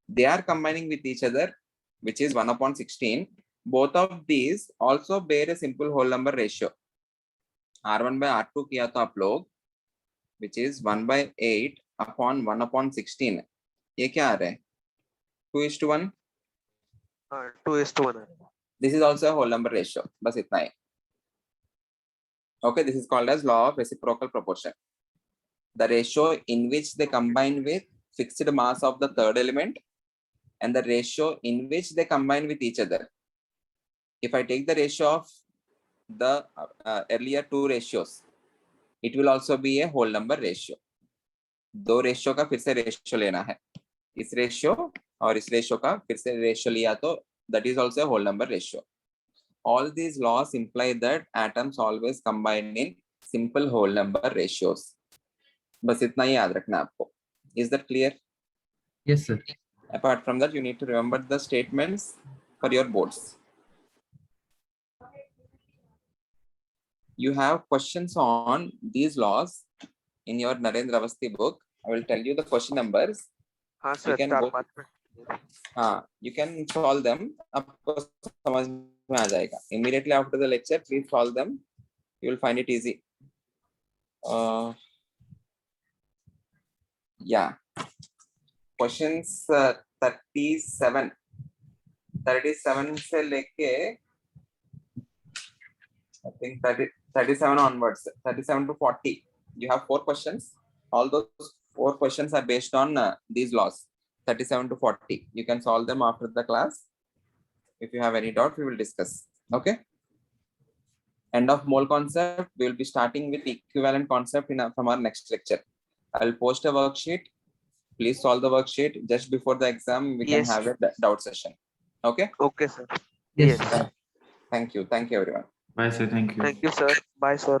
they are combining with each other, which is 1 upon 16. Both of these also bear a simple whole number ratio. R1 by R2 किया तो आप लोग, which is 1 by 8 upon 1 upon 16. ये क्या आ रहा है? 2:1. 2:1. This is also a whole number ratio. बस इतना ही. Okay, this is called as law of reciprocal proportion. The ratio in which they combine with fixed mass of the third element and the ratio in which they combine with each other. If I take the ratio of the earlier two ratios, it will also be a whole number ratio. दो ratio का फिर से ratio लेना है. इस ratio और इस ratio का फिर से रेशियो लिया तो that is also a whole number ratio. All these laws imply that atoms always combine in simple whole number ratios. बस इतना ही याद रखना आपको. Is that clear? Yes, sir. Apart from that, you need to remember the statements for your boards. You have questions on these laws in your Narendra Avasthi book. I will tell you the question numbers. हाँ sir, can चार go- पाँच minute. हाँ, you can solve them. आपको समझ में आ जाएगा. Immediately after the lecture, please solve them. You will find it easy. Yeah. Questions 37 से लेके I think 37 onwards, 37 to 40. You have 4 questions. All those 4 questions are based on these laws. 37 to 40. You can solve them after the class. If you have any doubt, we will discuss. Okay. End of mole concept. We will be starting with equivalent concept from our next lecture. I will post a worksheet. Please solve the worksheet just before the exam. We can Yes. have a doubt session. Okay. Okay sir. Yes. Yes. sir. Thank you. Thank you, everyone. Bye, sir. Thank you. Thank you sir. Bye sir.